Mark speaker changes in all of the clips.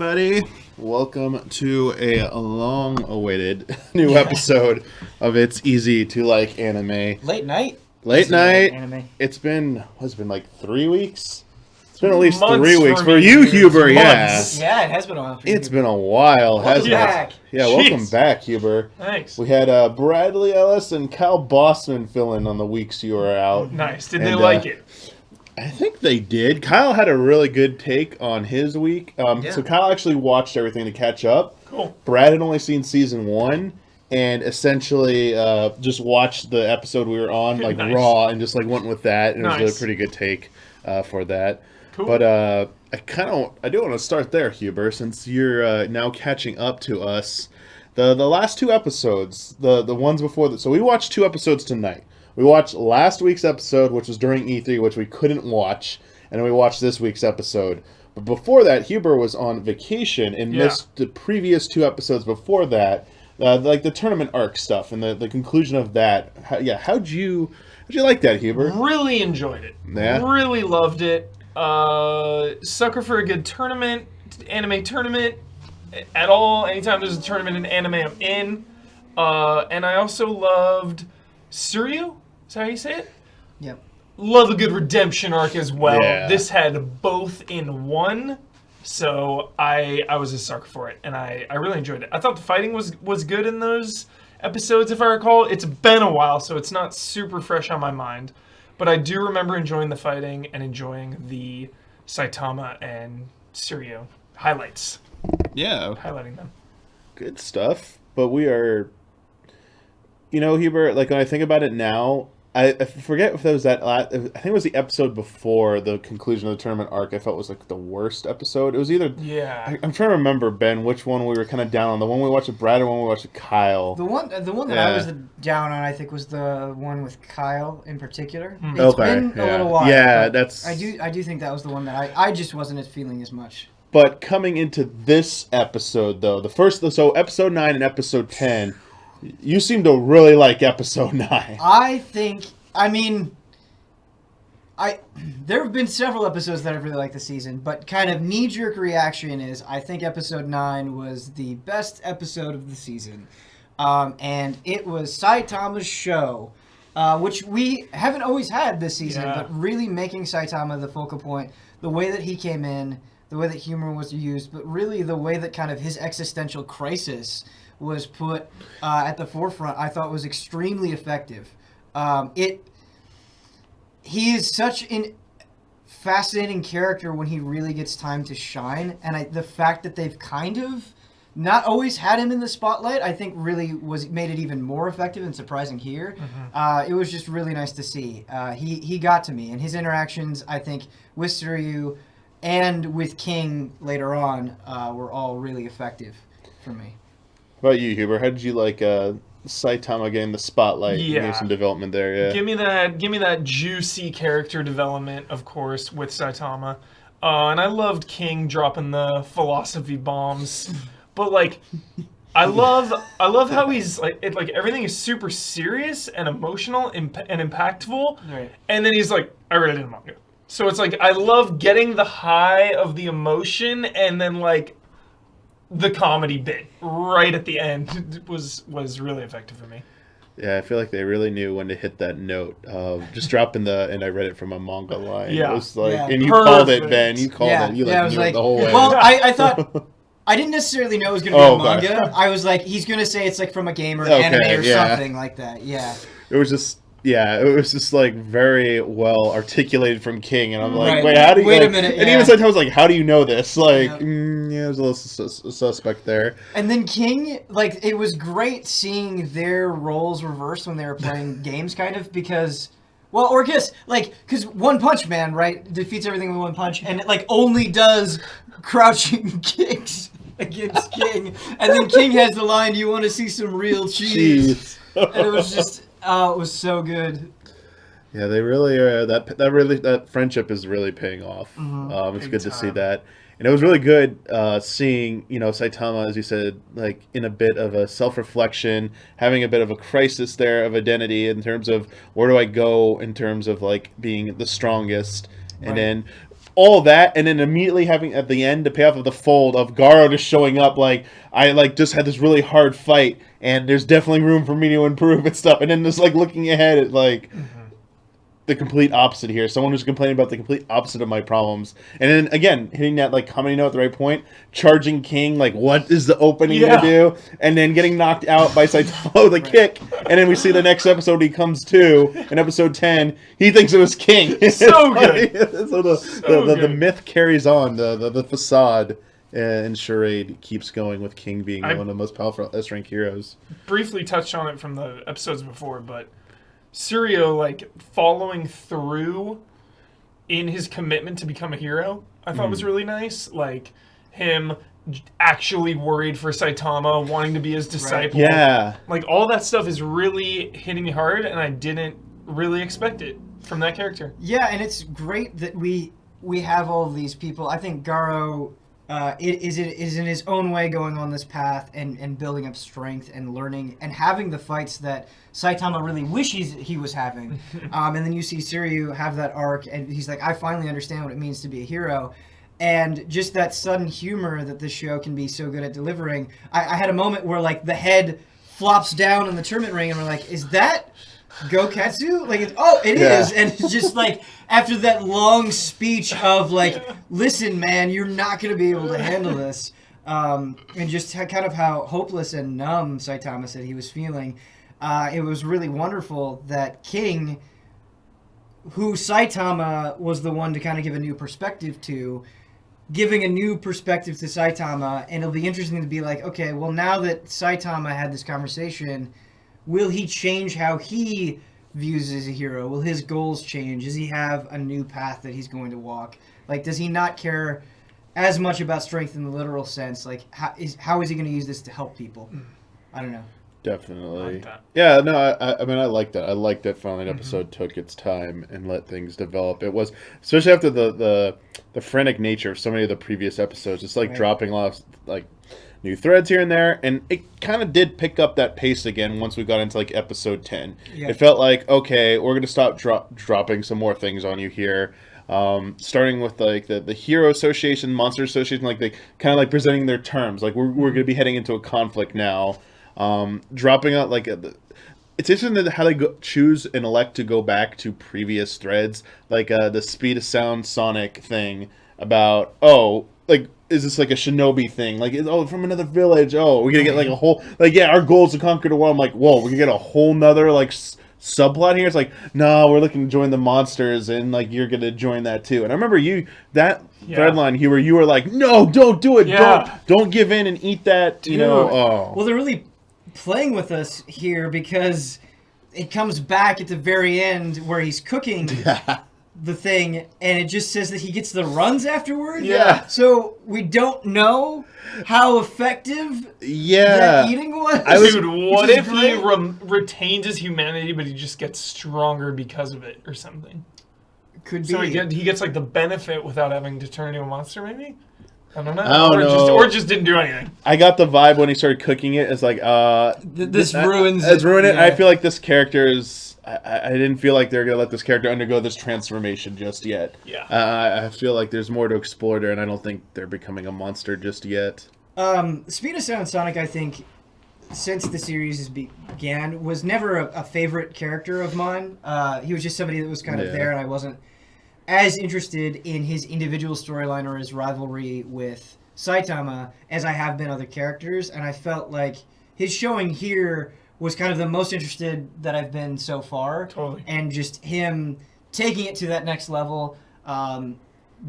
Speaker 1: everybody. Welcome to a long-awaited new episode of It's Easy to Like Anime.
Speaker 2: Late night.
Speaker 1: Late night.
Speaker 2: Anime.
Speaker 1: It's been 3 weeks? It's been at least
Speaker 3: Months
Speaker 1: 3 weeks. For
Speaker 3: me,
Speaker 1: you,
Speaker 3: years.
Speaker 1: Huber,
Speaker 3: Months.
Speaker 2: Yeah, it has been a while. For you.
Speaker 1: It's been a while, hasn't
Speaker 2: back.
Speaker 1: it? Yeah,
Speaker 3: Jeez.
Speaker 1: welcome back, Huber.
Speaker 3: Thanks.
Speaker 1: We had Bradley Ellis and Kyle Bossman fill in on the weeks you were out.
Speaker 3: Nice. Did they
Speaker 1: And,
Speaker 3: like it?
Speaker 1: I think they did. Kyle had a really good take on his week. So Kyle actually watched everything to catch up.
Speaker 3: Cool.
Speaker 1: Brad had only seen season 1 and essentially just watched the episode we were on like
Speaker 3: Nice.
Speaker 1: raw and just like went with that. And it was
Speaker 3: Nice.
Speaker 1: a pretty good take for that.
Speaker 3: Cool.
Speaker 1: But I do want to start there, Huber, since you're now catching up to us. The last 2 episodes, the ones before that. So we watched 2 episodes tonight. We watched last week's episode, which was during E3, which we couldn't watch, and then we watched this week's episode. But before that, Huber was on vacation and missed the previous 2 episodes before that, like the tournament arc stuff and the conclusion of that. How'd you like that, Huber?
Speaker 3: Really enjoyed it.
Speaker 1: Yeah?
Speaker 3: Really loved it. Sucker for a good tournament, anime tournament at all. Anytime there's a tournament in anime, I'm in. And I also loved Suryu. Is that how you say it?
Speaker 2: Yep.
Speaker 3: Love a good redemption arc as well.
Speaker 1: Yeah.
Speaker 3: This had both in one, so I was a sucker for it, and I really enjoyed it. I thought the fighting was good in those episodes, if I recall. It's been a while, so it's not super fresh on my mind, but I do remember enjoying the fighting and enjoying the Saitama and Suryu highlights,
Speaker 1: Yeah,
Speaker 3: highlighting them.
Speaker 1: good stuff. But we are, Huber, like when I think about it now, I forget if that was I think it was the episode before the conclusion of the tournament arc. I felt was like the worst episode. It was either.
Speaker 3: Yeah.
Speaker 1: I'm trying to remember, Ben, which one we were kind of down on. The one we watched with Brad or one we watched with Kyle.
Speaker 2: The one that
Speaker 1: Yeah.
Speaker 2: I was down on, I think, was the one with Kyle in particular.
Speaker 3: Hmm.
Speaker 2: It's
Speaker 1: Okay,
Speaker 2: been a
Speaker 1: yeah.
Speaker 2: little while.
Speaker 1: Yeah,
Speaker 2: but
Speaker 1: that's-
Speaker 2: I do think that was the one that I just wasn't as feeling as much.
Speaker 1: But coming into this episode, though, episode 9 and episode 10, you seem to really like episode 9.
Speaker 2: There have been several episodes that I've really liked this season, but kind of knee-jerk reaction is I think episode 9 was the best episode of the season. And it was Saitama's show, which we haven't always had this season,
Speaker 3: Yeah.
Speaker 2: but really making Saitama the focal point, the way that he came in, the way that humor was used, but really the way that kind of his existential crisis was put at the forefront, I thought was extremely effective. He is such a fascinating character when he really gets time to shine, and the fact that they've kind of not always had him in the spotlight, I think really made it even more effective and surprising here. It was just really nice to see. He got to me, and his interactions, I think, with Suryu and with King later on were all really effective for me.
Speaker 1: What about you, Huber? How did you like Saitama getting the spotlight?
Speaker 3: Yeah.
Speaker 1: Give some development there, yeah.
Speaker 3: Give me that juicy character development, of course, with Saitama. And I loved King dropping the philosophy bombs. But like I love how he's like everything is super serious and emotional and impactful.
Speaker 2: Right.
Speaker 3: And then he's like, I read it in manga. So it's like I love getting the high of the emotion and then like the comedy bit right at the end was really effective for me.
Speaker 1: Yeah, I feel like they really knew when to hit that note. Just dropping and I read it from a manga line.
Speaker 3: Yeah.
Speaker 1: It was like,
Speaker 2: Yeah.
Speaker 1: and you called it,
Speaker 3: Perfect.
Speaker 1: Ben. You called it. You
Speaker 2: I
Speaker 1: like
Speaker 2: was
Speaker 1: knew it
Speaker 2: like,
Speaker 1: the whole way.
Speaker 2: well, I thought I didn't necessarily know it was going to be
Speaker 1: Oh,
Speaker 2: a manga. I was like, he's going to say it's like from a game or an
Speaker 1: Okay,
Speaker 2: anime or
Speaker 1: yeah.
Speaker 2: something like that. Yeah.
Speaker 1: It was just like very well articulated from King, and I'm like,
Speaker 2: Right.
Speaker 1: wait, how do you?
Speaker 2: Wait a
Speaker 1: like-
Speaker 2: minute,
Speaker 1: And
Speaker 2: yeah.
Speaker 1: even sometimes like, how do you know this? Like,
Speaker 2: Yeah.
Speaker 1: it was a little suspect there.
Speaker 2: And then King, like, it was great seeing their roles reversed when they were playing games, kind of, because, well, or I guess, like, because One Punch Man, right, defeats everything with one punch, and it, like, only does crouching kicks against King. And then King has the line, you want to see some real cheese.
Speaker 1: Jeez.
Speaker 2: And it was just, it was so good.
Speaker 1: Yeah, they really are. That friendship is really paying off. It's
Speaker 3: Big
Speaker 1: good to see
Speaker 3: time.
Speaker 1: that, and it was really good seeing Saitama, as you said, like in a bit of a self-reflection, having a bit of a crisis there of identity in terms of where do I go in terms of like being the strongest, and
Speaker 2: Right.
Speaker 1: then all that, and then immediately having at the end the payoff of the fold of Garo just showing up like, I like just had this really hard fight, and there's definitely room for me to improve and stuff, and then just like looking ahead at like the complete opposite here. Someone who's complaining about the complete opposite of my problems, and then again hitting that like comedy note at the right point, charging King like, what is the opening to do, and then getting knocked out by Saitama with a kick, and then we see the next episode he comes to in episode 10. He thinks it was King.
Speaker 3: So good.
Speaker 1: So the myth carries on. The facade and charade keeps going with King being one of the most powerful S-rank heroes.
Speaker 3: Briefly touched on it from the episodes before, but Suryo, like, following through in his commitment to become a hero, I thought was really nice. Like, him actually worried for Saitama, wanting to be his disciple.
Speaker 1: Right. Yeah.
Speaker 3: Like, all that stuff is really hitting me hard, and I didn't really expect it from that character.
Speaker 2: Yeah, and it's great that we have all of these people. I think Garo is in his own way going on this path and building up strength and learning and having the fights that Saitama really wishes he was having. And then you see Suryo have that arc, and he's like, I finally understand what it means to be a hero. And just that sudden humor that this show can be so good at delivering. I had a moment where like the head flops down in the tournament ring, and we're like, is that Goketsu? Like, it is. And it's just like, after that long speech of like, listen, man, you're not going to be able to handle this. And just kind of how hopeless and numb Saitama said he was feeling. It was really wonderful that King, who Saitama was the one to kind of give a new perspective to, giving a new perspective to Saitama. And it'll be interesting to be like, okay, well, now that Saitama had this conversation, will he change how he views as a hero? Will his goals change? Does he have a new path that he's going to walk? Like, does he not care as much about strength in the literal sense? Like, how is he going to use this to help people? I don't know.
Speaker 1: Definitely.
Speaker 3: I like that.
Speaker 1: Yeah, no, I mean, I like that. I like that finally an episode took its time and let things develop. It was, especially after the frantic nature of so many of the previous episodes, it's like dropping a lot of, like, new threads here and there, and it kind of did pick up that pace again once we got into like episode 10.
Speaker 2: Yeah.
Speaker 1: It felt like, okay, we're gonna stop dropping some more things on you here, starting with like the hero association, monster association, like they kind of like presenting their terms, like we're gonna be heading into a conflict now, dropping out like it's interesting how they choose and elect to go back to previous threads, like the speed of sound Sonic thing about, like, is this like a shinobi thing? Like, from another village. We're gonna get like a whole, like, yeah, our goal is to conquer the world. I'm like, whoa, we're gonna get a whole nother like subplot here. It's like, no, we're looking to join the monsters, and like you're gonna join that too. And I remember thread line here where you were like, no, don't do it. Don't give in and eat that. You know.
Speaker 2: Well, they're really playing with us here because it comes back at the very end where he's cooking. The thing, and it just says that he gets the runs afterwards.
Speaker 1: Yeah.
Speaker 2: So we don't know how effective
Speaker 1: that
Speaker 2: eating was.
Speaker 3: Dude, what if he retains his humanity, but he just gets stronger because of it or something?
Speaker 2: Could be.
Speaker 3: So he gets like the benefit without having to turn into a monster, maybe? I don't know.
Speaker 1: I don't know.
Speaker 3: Or just didn't do anything.
Speaker 1: I got the vibe when he started cooking it. It's like,
Speaker 2: this ruins
Speaker 1: it. It's ruined it.
Speaker 2: Yeah.
Speaker 1: I feel like this character is... I didn't feel like they're going to let this character undergo this transformation just yet.
Speaker 3: Yeah.
Speaker 1: I feel like there's more to explore there, and I don't think they're becoming a monster just yet.
Speaker 2: Speed of Sound Sonic, I think, since the series began, was never a favorite character of mine. He was just somebody that was kind of there, and I wasn't as interested in his individual storyline or his rivalry with Saitama as I have been other characters, and I felt like his showing here was kind of the most interested that I've been so far.
Speaker 3: Totally.
Speaker 2: And just him taking it to that next level,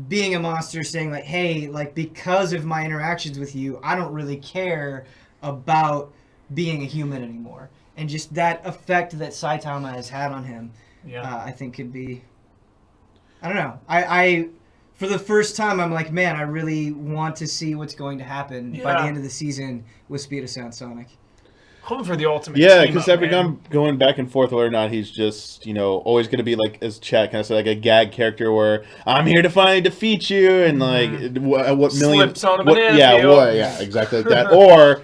Speaker 2: being a monster, saying like, hey, like, because of my interactions with you, I don't really care about being a human anymore. And just that effect that Saitama has had on him, I think could be... I don't know. I for the first time, I'm like, man, I really want to see what's going to happen by the end of the season with Speed of Sound Sonic.
Speaker 3: Hoping for the ultimate.
Speaker 1: Yeah, because I've become going back and forth whether or not he's just, always going to be like, as Chad kind of said, like a gag character where I'm here to finally defeat you, and like what million
Speaker 3: slips on a banana
Speaker 1: field. Exactly like that. Or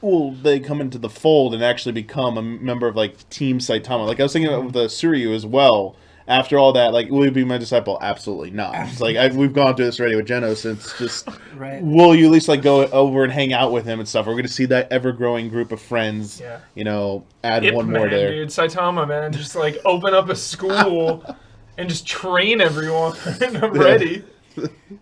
Speaker 1: will they come into the fold and actually become a member of like Team Saitama? Like I was thinking about with the Suryu as well. after all that, like, will you be my disciple? Absolutely not. It's like, we've gone through this already with Genos. It's just,
Speaker 2: Right.
Speaker 1: will you at least, like, go over and hang out with him and stuff? We're going to see that ever-growing group of friends,
Speaker 3: Yeah.
Speaker 1: you know, add
Speaker 3: Ip
Speaker 1: one more
Speaker 3: Man,
Speaker 1: there.
Speaker 3: dude, Saitama, man, just like open up a school and just train everyone. And I'm ready.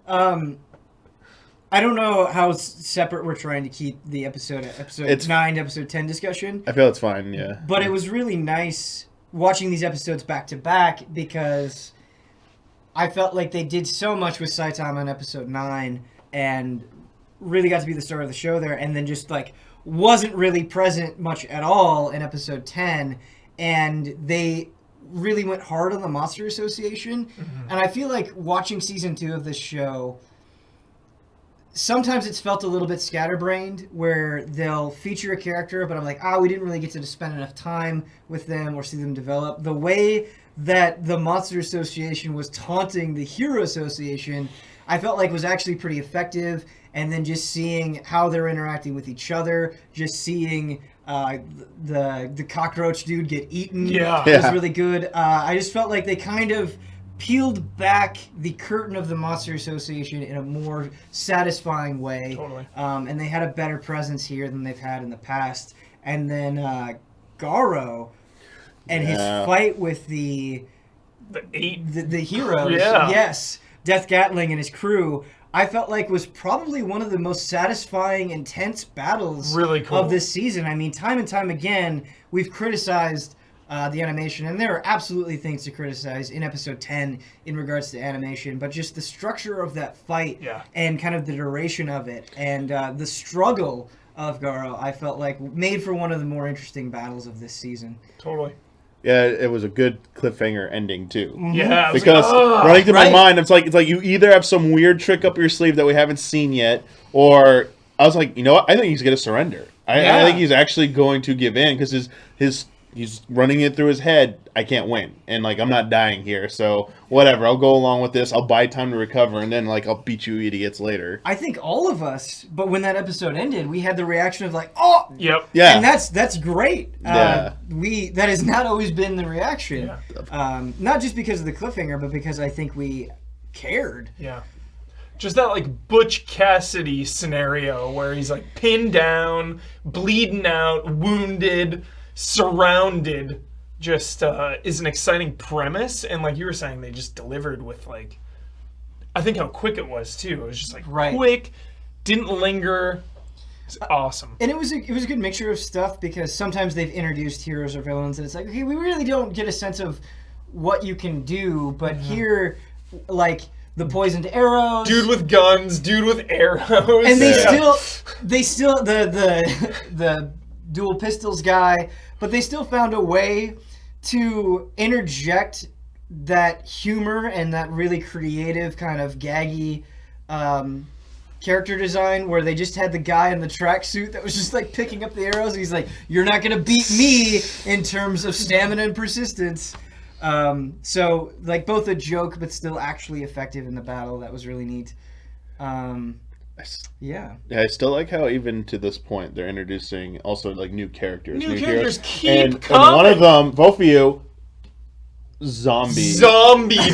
Speaker 2: I don't know how separate we're trying to keep the episode
Speaker 1: It's-
Speaker 2: 9 to episode 10 discussion,
Speaker 1: I feel it's fine, yeah.
Speaker 2: but it was really nice watching these episodes back to back because I felt like they did so much with Saitama in episode 9 and really got to be the star of the show there, and then just like wasn't really present much at all in episode 10, and they really went hard on the Monster Association. And I feel like watching season 2 of this show, sometimes it's felt a little bit scatterbrained where they'll feature a character, but I'm like, we didn't really get to spend enough time with them or see them develop. The way that the Monster Association was taunting the Hero Association, I felt like was actually pretty effective. And then just seeing how they're interacting with each other, just seeing the cockroach dude get eaten
Speaker 3: Yeah.
Speaker 2: was really good. I just felt like they kind of peeled back the curtain of the Monster Association in a more satisfying way.
Speaker 3: Totally.
Speaker 2: And they had a better presence here than they've had in the past. And then Garo and his
Speaker 1: Yeah.
Speaker 2: fight with the
Speaker 3: The
Speaker 2: heroes,
Speaker 3: Yeah.
Speaker 2: yes, Death Gatling and his crew, I felt like was probably one of the most satisfying, intense battles
Speaker 3: Really cool.
Speaker 2: of this season. I mean, time and time again, we've criticized the animation, and there are absolutely things to criticize in episode 10 in regards to animation, but just the structure of that fight
Speaker 3: Yeah.
Speaker 2: and kind of the duration of it and the struggle of Garo, I felt like made for one of the more interesting battles of this season.
Speaker 3: Totally.
Speaker 1: Yeah, it was a good cliffhanger ending, too.
Speaker 3: Yeah. I was
Speaker 1: Because
Speaker 3: like, "Ugh."
Speaker 1: running through
Speaker 2: right.
Speaker 1: my mind, it's like you either have some weird trick up your sleeve that we haven't seen yet, or I was like, you know what? I think he's going to surrender. I
Speaker 2: Yeah.
Speaker 1: think he's actually going to give in because he's running it through his head. I can't win, and like I'm not dying here, so whatever. I'll go along with this. I'll buy time to recover, and then like I'll beat you idiots later.
Speaker 2: I think all of us, but when that episode ended, we had the reaction of like, oh,
Speaker 3: Yep.
Speaker 1: Yeah,
Speaker 2: and that's great.
Speaker 1: Yeah.
Speaker 2: That has not always been the reaction.
Speaker 3: Yeah.
Speaker 2: Not just because of the cliffhanger, but because I think we cared.
Speaker 3: Yeah. Just that like Butch Cassidy scenario where he's like pinned down, bleeding out, wounded, surrounded, just is an exciting premise. And like you were saying, they just delivered with like, I think how quick it was too. It was just like
Speaker 2: Right.
Speaker 3: quick, didn't linger. It's awesome.
Speaker 2: And it was a good mixture of stuff because sometimes they've introduced heroes or villains, and it's like, okay, we really don't get a sense of what you can do, but here, like the poisoned arrows,
Speaker 3: Dude with guns, dude with arrows.
Speaker 2: and they
Speaker 1: Yeah.
Speaker 2: still the dual pistols guy, but they still found a way to interject that humor and that really creative kind of gaggy character design where they just had the guy in the tracksuit that was just like picking up the arrows and he's like, you're not gonna beat me in terms of stamina and persistence. So like both a joke but still actually effective in the battle. That was really neat. Yeah.
Speaker 1: Yeah, I still like how even to this point they're introducing also like new characters.
Speaker 3: New characters
Speaker 1: heroes.
Speaker 3: keep
Speaker 1: and one
Speaker 3: coming.
Speaker 1: of them, both of you,
Speaker 3: Zombie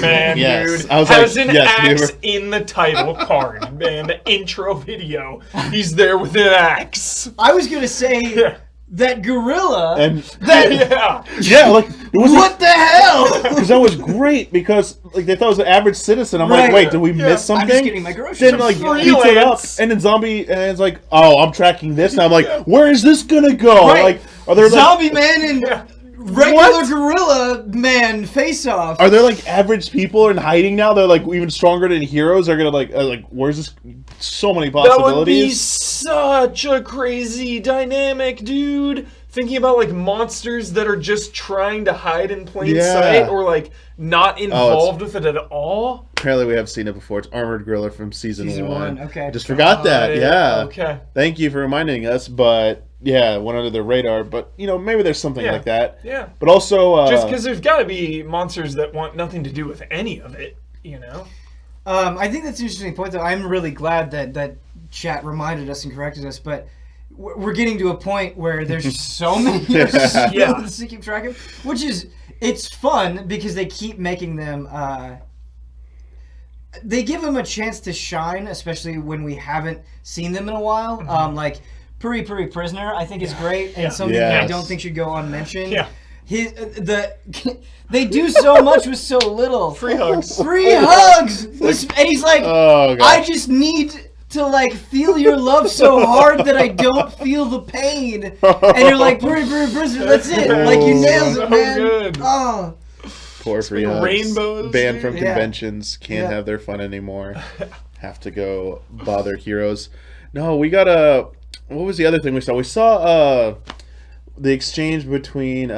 Speaker 3: Man,
Speaker 1: Yes.
Speaker 3: dude,
Speaker 1: I was
Speaker 3: has
Speaker 1: like,
Speaker 3: an
Speaker 1: yes,
Speaker 3: axe
Speaker 1: Weaver.
Speaker 3: in the title card, man. The intro video, he's there with an axe.
Speaker 2: I was gonna say
Speaker 3: Yeah.
Speaker 2: that gorilla.
Speaker 1: And
Speaker 3: Yeah,
Speaker 1: yeah, like it was
Speaker 2: What the hell?
Speaker 1: because that was great because like they thought it was an average citizen. I'm like,
Speaker 2: Right.
Speaker 1: wait, did we
Speaker 3: Yeah.
Speaker 1: miss something?
Speaker 2: I'm just getting my groceries.
Speaker 1: Then like
Speaker 3: Freelance.
Speaker 1: beats it up, and then zombie, and it's like, oh, I'm tracking this, and I'm like, where is this gonna go?
Speaker 2: Right.
Speaker 1: Like, are there like,
Speaker 2: Zombie Man and
Speaker 3: Yeah.
Speaker 2: regular
Speaker 1: What?
Speaker 2: gorilla man face off.
Speaker 1: are there like average people in hiding now? They're like even stronger than heroes. Are gonna like, where's this? So many
Speaker 3: that would be
Speaker 1: possibilities.
Speaker 3: such a crazy dynamic, dude. Thinking about like monsters that are just trying to hide in plain
Speaker 1: Yeah.
Speaker 3: sight or like not involved with it at all.
Speaker 1: Apparently, we have seen it before. It's Armored Gorilla from season
Speaker 2: Season
Speaker 1: one.
Speaker 2: one, okay.
Speaker 1: I just forgot that. Yeah.
Speaker 3: Okay.
Speaker 1: Thank you for reminding us. But yeah, went under the radar. But you know, maybe there's something
Speaker 3: Yeah.
Speaker 1: like that.
Speaker 3: Yeah.
Speaker 1: But also,
Speaker 3: Just because there's got to be monsters that want nothing to do with any of it, you know?
Speaker 2: I think that's an interesting point, though. I'm really glad that chat reminded us and corrected us. But we're getting to a point where there's just so many villains to keep track of, which is it's fun because they keep making them. They give them a chance to shine, especially when we haven't seen them in a while. Like Puri Puri Prisoner, I think is great and something that I don't think should go unmentioned.
Speaker 3: Yeah.
Speaker 2: They do so much with so little.
Speaker 3: Free hugs.
Speaker 2: Free hugs. And he's like,
Speaker 1: Oh, God.
Speaker 2: I just need to like feel your love so hard that I don't feel the pain. And you're like, Puri Puri Prisoner, that's it. Like you nailed
Speaker 3: So
Speaker 2: it, man.
Speaker 3: good.
Speaker 2: Oh.
Speaker 1: Poor free hugs.
Speaker 3: rainbows,
Speaker 1: Banned from
Speaker 2: Yeah.
Speaker 1: conventions. Can't
Speaker 2: Yeah.
Speaker 1: have their fun anymore. Have to go bother heroes. No, we got a. What was the other thing we saw? We saw the exchange between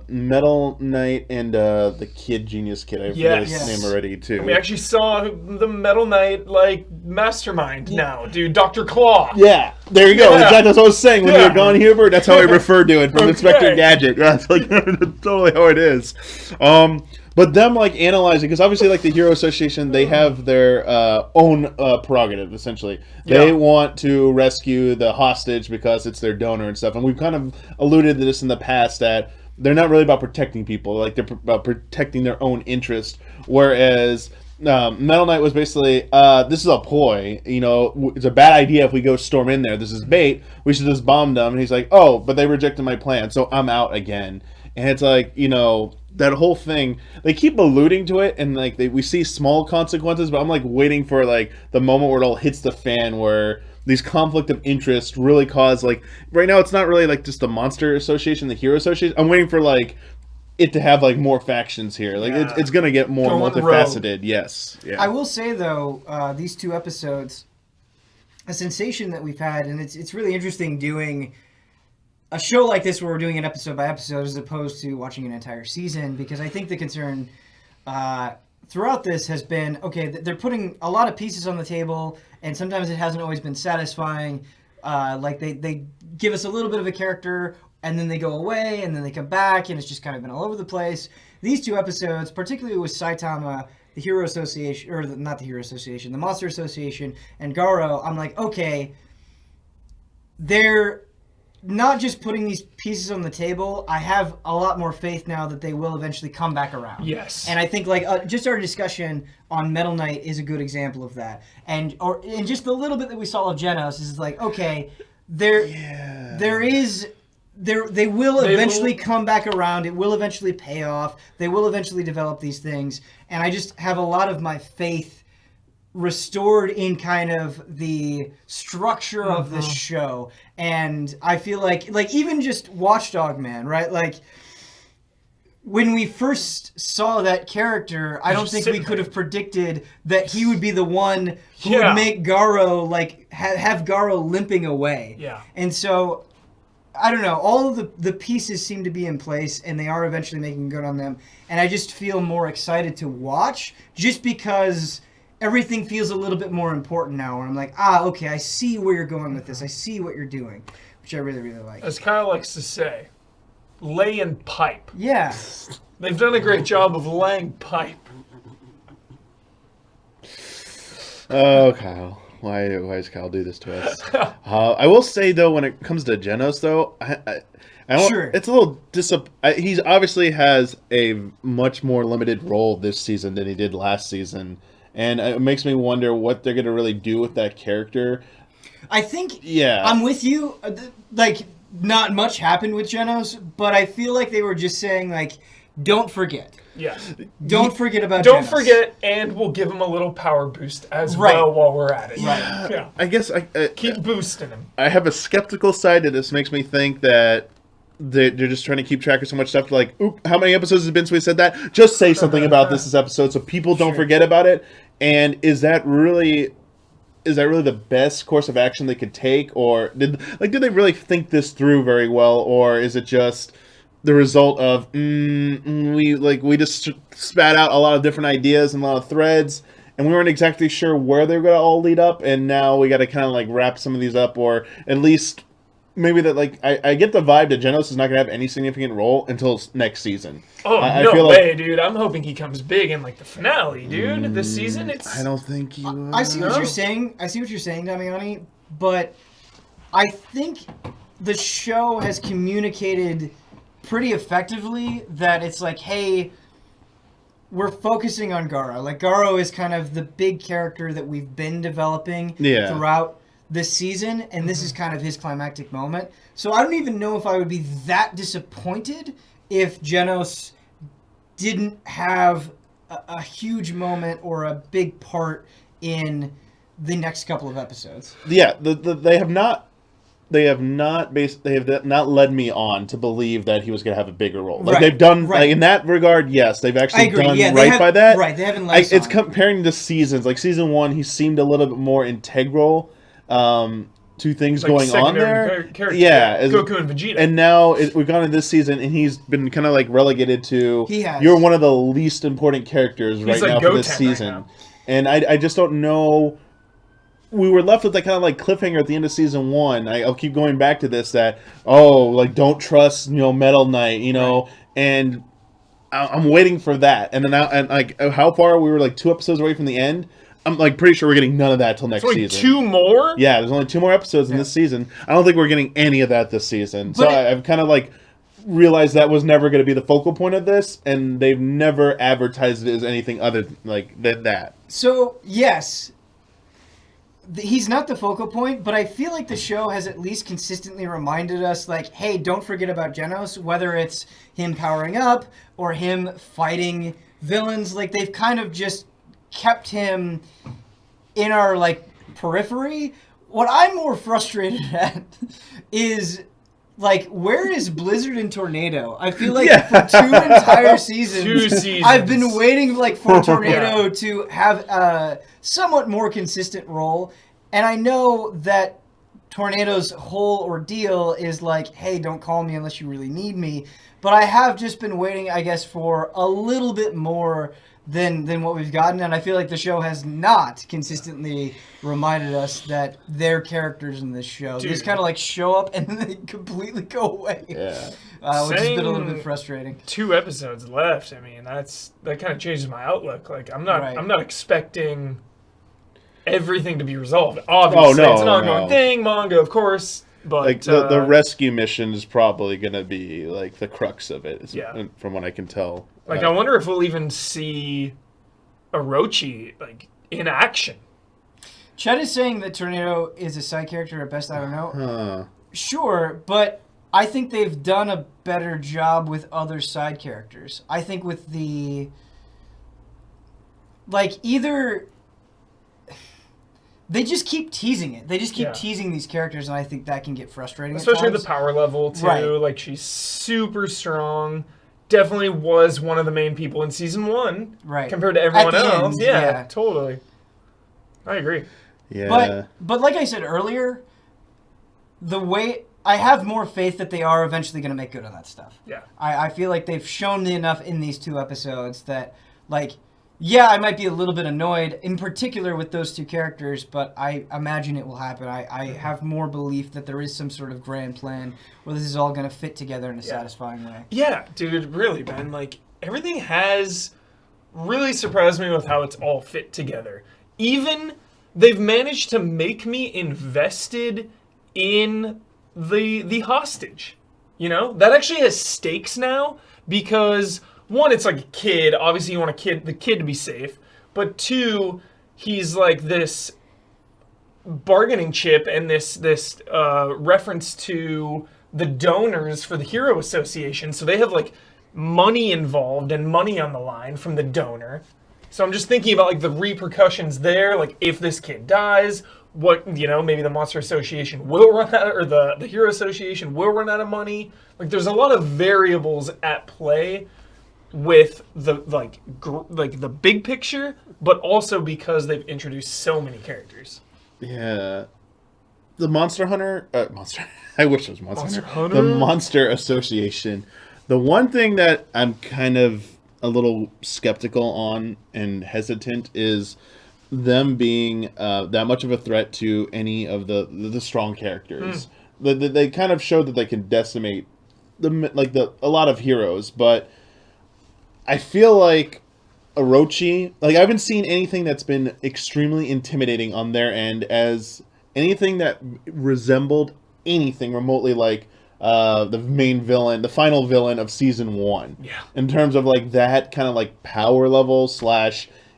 Speaker 1: Metal Knight and the Genius Kid. I forget his
Speaker 3: Yes.
Speaker 1: name already too.
Speaker 3: We actually saw the Metal Knight like mastermind now, dude. Dr. Claw.
Speaker 1: Yeah, there you go.
Speaker 3: Yeah.
Speaker 1: Exactly that's what I was saying when you
Speaker 3: Yeah.
Speaker 1: were gone, Hubert. That's how I referred to it from
Speaker 3: Okay.
Speaker 1: Inspector Gadget. That's like totally how it is. But them like analyzing, because obviously like the Hero Association, they have their own prerogative essentially. They
Speaker 3: Yeah.
Speaker 1: want to rescue the hostage because it's their donor and stuff. And we've kind of alluded to this in the past that they're not really about protecting people. Like they're about protecting their own interest. Whereas Metal Knight was basically, this is a ploy. You know, it's a bad idea if we go storm in there. This is bait. We should just bomb them. And he's like, oh, but they rejected my plan, so I'm out again. And it's like, you know, that whole thing. They keep alluding to it, and like we see small consequences, but I'm like waiting for like the moment where it all hits the fan, where these conflict of interest really cause like right now it's not really like just the Monster Association, the Hero Association. I'm waiting for like it to have like more factions here. Like
Speaker 3: Yeah.
Speaker 1: it's gonna get more
Speaker 3: Going
Speaker 1: multifaceted. Yes. Yeah.
Speaker 2: I will say though, these 2 episodes, a sensation that we've had, and it's really interesting doing a show like this where we're doing it episode by episode as opposed to watching an entire season, because I think the concern throughout this has been, okay, they're putting a lot of pieces on the table, and sometimes it hasn't always been satisfying. Like they give us a little bit of a character, and then they go away, and then they come back, and it's just kind of been all over the place. These 2 episodes, particularly with Saitama, the Hero Association, or not the Hero Association, the Monster Association, and Garo, I'm like, okay, they're not just putting these pieces on the table. I have a lot more faith now that they will eventually come back around.
Speaker 3: Yes.
Speaker 2: And I think like just our discussion on Metal Knight is a good example of that. And just the little bit that we saw of Genos is like, okay, they will eventually come back around. It will eventually pay off. They will eventually develop these things. And I just have a lot of my faith restored in kind of the structure of this show. And I feel like even just Watchdog Man, right? Like when we first saw that character, I don't think we could have predicted that he would be the one who would make Garo like have Garo limping away.
Speaker 3: Yeah.
Speaker 2: And so I don't know, all of the pieces seem to be in place, and they are eventually making good on them. And I just feel more excited to watch just because everything feels a little bit more important now, where I'm like, okay, I see where you're going with this. I see what you're doing, which I really, really like.
Speaker 3: As Kyle likes to say, lay in pipe.
Speaker 2: Yeah.
Speaker 3: They've done a great job of laying pipe.
Speaker 1: Oh, Kyle. Why does Kyle do this to us? I will say, though, when it comes to Genos, though, I
Speaker 2: Sure.
Speaker 1: it's a little he's obviously has a much more limited role this season than he did last season. And it makes me wonder what they're going to really do with that character.
Speaker 2: I think
Speaker 1: Yeah.
Speaker 2: I'm with you. Like, not much happened with Genos, but I feel like they were just saying, like, don't forget.
Speaker 3: Yeah.
Speaker 2: Don't forget about
Speaker 3: Don't
Speaker 2: Genos.
Speaker 3: forget, and we'll give him a little power boost as
Speaker 2: Right.
Speaker 3: well while we're at it.
Speaker 2: Right.
Speaker 3: Yeah.
Speaker 1: I guess
Speaker 3: Keep boosting him.
Speaker 1: I have a skeptical side to this. Makes me think that they're just trying to keep track of so much stuff. Like, oop, how many episodes has it been since we said that? Just say something about this episode so people don't forget about it. And is that really the best course of action they could take, or did they really think this through very well, or is it just the result of we just spat out a lot of different ideas and a lot of threads, and we weren't exactly sure where they were going to all lead up, and now we got to kind of like wrap some of these up, or at least maybe that like I get the vibe that Genos is not going to have any significant role until next season.
Speaker 3: Oh,
Speaker 1: I
Speaker 3: no
Speaker 1: feel
Speaker 3: way, dude. I'm hoping he comes big in, like, the finale, dude. This season, it's...
Speaker 1: I don't think you.
Speaker 2: I see what
Speaker 3: No.
Speaker 2: you're saying. I see what you're saying, Damiani, but I think the show has communicated pretty effectively that it's like, hey, we're focusing on Garo. Like, Garo is kind of the big character that we've been developing throughout this season, and this is kind of his climactic moment. So I don't even know if I would be that disappointed if Genos didn't have a huge moment or a big part in the next couple of episodes.
Speaker 1: Yeah, they have not led me on to believe that he was going to have a bigger role. Like they've done like, in that regard, yes, they've actually done by that.
Speaker 2: Right, they haven't let
Speaker 1: it's comparing the seasons. Like season 1, he seemed a little bit more integral to things
Speaker 3: like
Speaker 1: going on there.
Speaker 3: Goku and Vegeta.
Speaker 1: And now we've gone into this season, and he's been kind of like relegated to.
Speaker 2: He has.
Speaker 1: You're one of the least important characters right now for this season,
Speaker 3: right
Speaker 1: and I just don't know. We were left with that kind of like cliffhanger at the end of season 1. I'll keep going back to this. That like don't trust Metal Knight, and I'm waiting for that. And then and like how far we were like 2 episodes away from the end. I'm like pretty sure we're getting none of that till next season.
Speaker 3: 2 more?
Speaker 1: Yeah, there's only 2 more episodes in this season. I don't think we're getting any of that this season. So I've kind of like realized that was never going to be the focal point of this, and they've never advertised it as anything other than that.
Speaker 2: So yes, he's not the focal point, but I feel like the show has at least consistently reminded us, like, hey, don't forget about Genos, whether it's him powering up or him fighting villains. Like, they've kind of just kept him in our, like, periphery. What I'm more frustrated at is, like, where is Blizzard and Tornado? I feel like for 2 entire seasons,
Speaker 3: 2 seasons,
Speaker 2: I've been waiting, like, for Tornado to have a somewhat more consistent role. And I know that Tornado's whole ordeal is like, hey, don't call me unless you really need me. But I have just been waiting, I guess, for a little bit more than what we've gotten, and I feel like the show has not consistently reminded us that they're characters in this show. They just kind of like show up and then they completely go away.
Speaker 1: Yeah,
Speaker 2: which has been a little bit frustrating.
Speaker 3: 2 episodes left. I mean, that kind of changes my outlook. Like, I'm not expecting everything to be resolved. Obviously, it's an ongoing thing. Manga, of course. But
Speaker 1: like the rescue mission is probably going to be like the crux of it, from what I can tell.
Speaker 3: Like, I wonder if we'll even see Orochi like in action.
Speaker 2: Chet is saying that Tornado is a side character at best. I don't know.
Speaker 1: Huh.
Speaker 2: Sure, but I think they've done a better job with other side characters. I think with the either. They just keep teasing it. They just keep teasing these characters, and I think that can get frustrating.
Speaker 3: Especially the power level, too. Right. Like, she's super strong. Definitely was one of the main people in season 1.
Speaker 2: Right.
Speaker 3: Compared to everyone else. Yeah, totally. I agree.
Speaker 1: Yeah.
Speaker 2: But like I said earlier, I have more faith that they are eventually going to make good on that stuff.
Speaker 3: Yeah.
Speaker 2: I feel like they've shown me enough in these 2 episodes that, like... Yeah, I might be a little bit annoyed, in particular with those 2 characters, but I imagine it will happen. I have more belief that there is some sort of grand plan where this is all going to fit together in a satisfying way.
Speaker 3: Yeah, dude, really, man. Like, everything has really surprised me with how it's all fit together. Even they've managed to make me invested in the hostage. That actually has stakes now because... 1, it's like a kid. Obviously, you want the kid to be safe. But 2, he's like this bargaining chip and this reference to the donors for the Hero Association. So they have like money involved and money on the line from the donor. So I'm just thinking about like the repercussions there. Like if this kid dies, what maybe the Monster Association will run out, or the Hero Association will run out of money. Like there's a lot of variables at play with the the big picture, but also because they've introduced so many characters.
Speaker 1: Yeah, the Monster Hunter, I wish it was Monster Hunter. The Monster Association. The one thing that I'm kind of a little skeptical on and hesitant is them being that much of a threat to any of the strong characters. They kind of showed that they can decimate a lot of heroes, but I feel like Orochi, like I haven't seen anything that's been extremely intimidating on their end as anything that resembled anything remotely like the main villain, the final villain of season 1.
Speaker 3: Yeah.
Speaker 1: In terms of like that kind of like power level /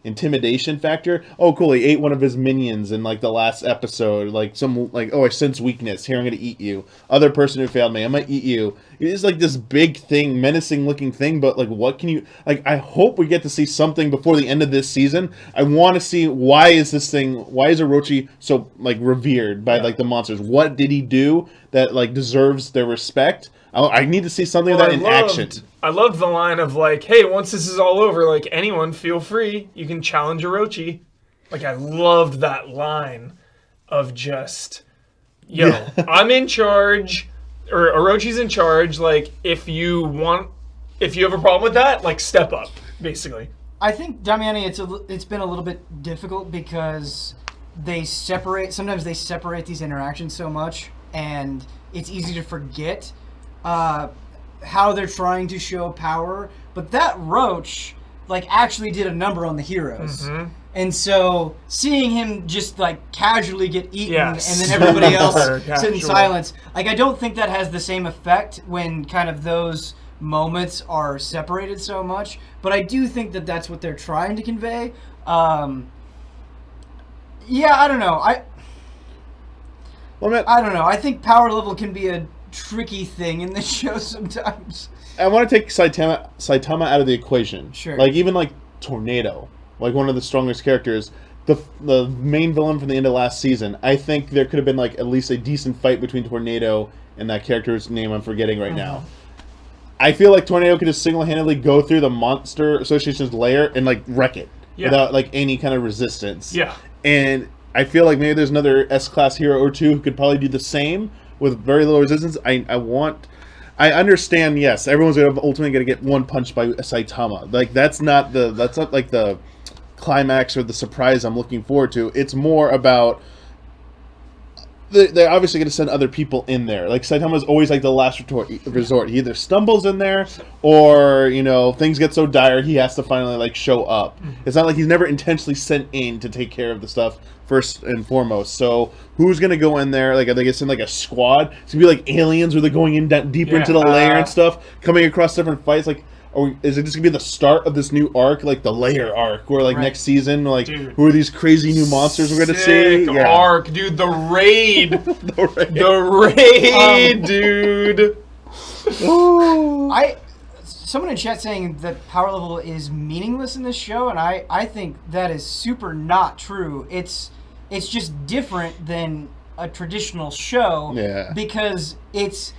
Speaker 1: intimidation factor. Oh, cool! He ate one of his minions in like the last episode. Like some like, oh, I sense weakness. Here, I'm gonna eat you. Other person who failed me, I'm gonna eat you. It is like this big thing, menacing looking thing. But like, what can you like? I hope we get to see something before the end of this season. I want to see why is this thing? Why is Orochi so like revered by like the monsters? What did he do that like deserves their respect? I need to see something of that in action.
Speaker 3: I loved the line of like, hey, once this is all over, like anyone feel free, you can challenge Orochi. Like I loved that line of just, yo,
Speaker 1: Yeah.
Speaker 3: I'm in charge, or Orochi's in charge. Like if you have a problem with that, like step up, basically.
Speaker 2: I think Damiani, it's been a little bit difficult because sometimes they separate these interactions so much, and it's easy to forget how they're trying to show power. But that roach like actually did a number on the heroes.
Speaker 3: Mm-hmm.
Speaker 2: And so seeing him just like casually get eaten
Speaker 3: Yes.
Speaker 2: and then everybody else sit in
Speaker 3: Casual.
Speaker 2: silence, like I don't think that has the same effect when kind of those moments are separated so much. But I do think that that's what they're trying to convey. Yeah, I don't know.
Speaker 1: Well, man,
Speaker 2: I don't know. I think power level can be a tricky thing in this show sometimes.
Speaker 1: I want to take Saitama out of the equation.
Speaker 2: Sure.
Speaker 1: Like even like Tornado, like one of the strongest characters, the main villain from the end of last season. I think there could have been like at least a decent fight between Tornado and that character's name I'm forgetting right now. I feel like Tornado could just single-handedly go through the Monster Association's lair and like wreck it without like any kind of resistance.
Speaker 3: Yeah.
Speaker 1: And I feel like maybe there's another S-class hero or two who could probably do the same with very little resistance. I understand. Yes, everyone's ultimately gonna get one punch by Saitama. Like that's not like the climax or the surprise I'm looking forward to. It's more about they're obviously going to send other people in there. Like Saitama's always like the last resort. He either stumbles in there, or things get so dire he has to finally like show up. It's not like he's never intentionally sent in to take care of the stuff first and foremost. So who's going to go in there? Like are they going to send like a squad? It's going to be like Aliens, where they're going in deeper into the lair and stuff, coming across different fights. Like, is it just gonna be the start of this new arc, like the layer arc, where like next season, like
Speaker 3: Dude,
Speaker 1: who are these crazy new monsters we're gonna see?
Speaker 3: Sick arc, dude. The raid, the raid, dude.
Speaker 2: Someone in chat saying that power level is meaningless in this show, and I think that is super not true. It's just different than a traditional show, because it's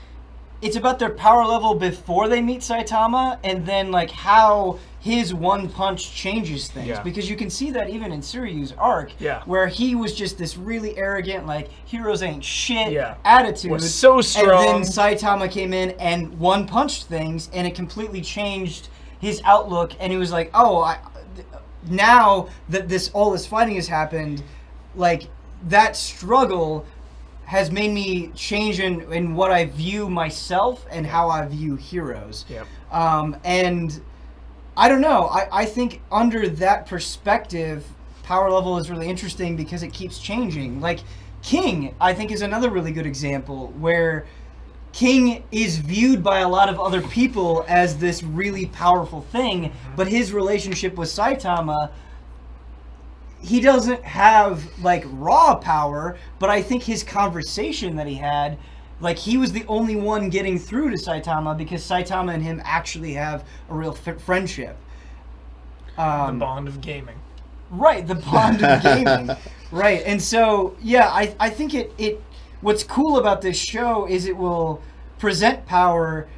Speaker 2: about their power level before they meet Saitama, and then like how his one punch changes things.
Speaker 3: Yeah.
Speaker 2: Because you can see that even in Suryu's arc, where he was just this really arrogant, like heroes ain't shit attitude.
Speaker 3: Was so strong.
Speaker 2: And then Saitama came in and one punched things, and it completely changed his outlook. And he was like, "Oh, now that all this fighting has happened, like that struggle has made me change in what I view myself and how I view heroes."
Speaker 3: Yep.
Speaker 2: And I don't know. I think under that perspective, power level is really interesting because it keeps changing. Like King, I think, is another really good example where King is viewed by a lot of other people as this really powerful thing, but his relationship with Saitama, he doesn't have like raw power, but I think his conversation that he had, like he was the only one getting through to Saitama because Saitama and him actually have a real friendship.
Speaker 3: The bond of gaming.
Speaker 2: Right, the bond of gaming. Right, and so yeah, I think it what's cool about this show is it will present power,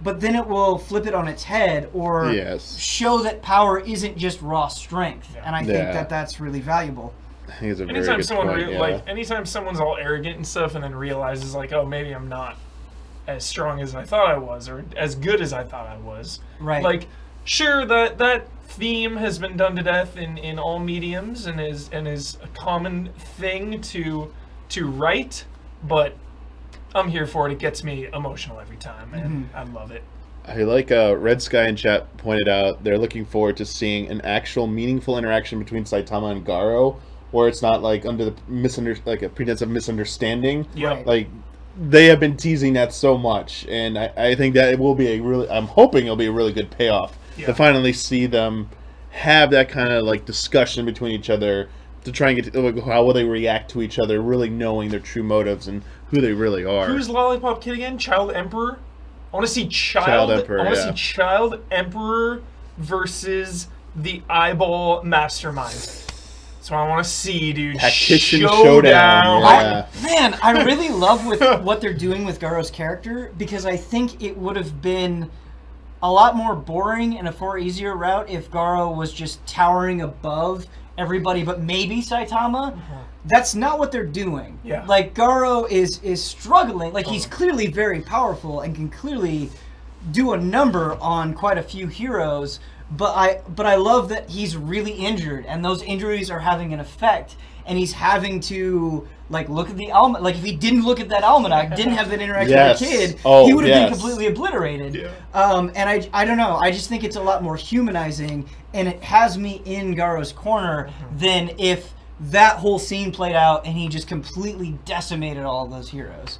Speaker 2: but then it will flip it on its head, or show that power isn't just raw strength. And I think that that's really valuable.
Speaker 1: I think it's a very
Speaker 3: Anytime
Speaker 1: good
Speaker 3: someone
Speaker 1: point,
Speaker 3: anytime someone's all arrogant and stuff, and then realizes like, oh, maybe I'm not as strong as I thought I was, or as good as I thought I was.
Speaker 2: Right.
Speaker 3: Like, sure, that theme has been done to death in all mediums, and is a common thing to write, but I'm here for it. It gets me emotional every time, and I love it.
Speaker 1: I like Red Sky in chat pointed out they're looking forward to seeing an actual meaningful interaction between Saitama and Garo, where it's not like under the like a pretense of misunderstanding.
Speaker 3: Yeah.
Speaker 2: Right.
Speaker 1: Like they have been teasing that so much, and I think that it will be I'm hoping it'll be a really good payoff
Speaker 3: Yeah.
Speaker 1: to finally see them have that kind of like discussion between each other to try and get to, like, how will they react to each other, really knowing their true motives and who they really are.
Speaker 3: Who's Lollipop Kid again? Child Emperor? I want to see
Speaker 1: Child Emperor,
Speaker 3: I want to
Speaker 1: yeah.
Speaker 3: see Child Emperor versus the Eyeball Mastermind. So I want to see, dude.
Speaker 1: Tactician showdown, yeah.
Speaker 2: I really love with what they're doing with Garo's character, because I think it would have been a lot more boring and a far easier route if Garo was just towering above everybody but maybe Saitama. That's not what they're doing.
Speaker 3: Yeah.
Speaker 2: Like, Garo is struggling. Like, he's clearly very powerful and can clearly do a number on quite a few heroes, but I love that he's really injured, and those injuries are having an effect, and he's having to like look at the almanac. Like, if he didn't look at that almanac, didn't have that interaction
Speaker 1: Yes.
Speaker 2: with the kid,
Speaker 1: Oh,
Speaker 2: he would have been
Speaker 1: yes.
Speaker 2: completely obliterated.
Speaker 3: Yeah.
Speaker 2: And I don't know. I just think it's a lot more humanizing, and it has me in Garo's corner than if that whole scene played out and he just completely decimated all of those heroes.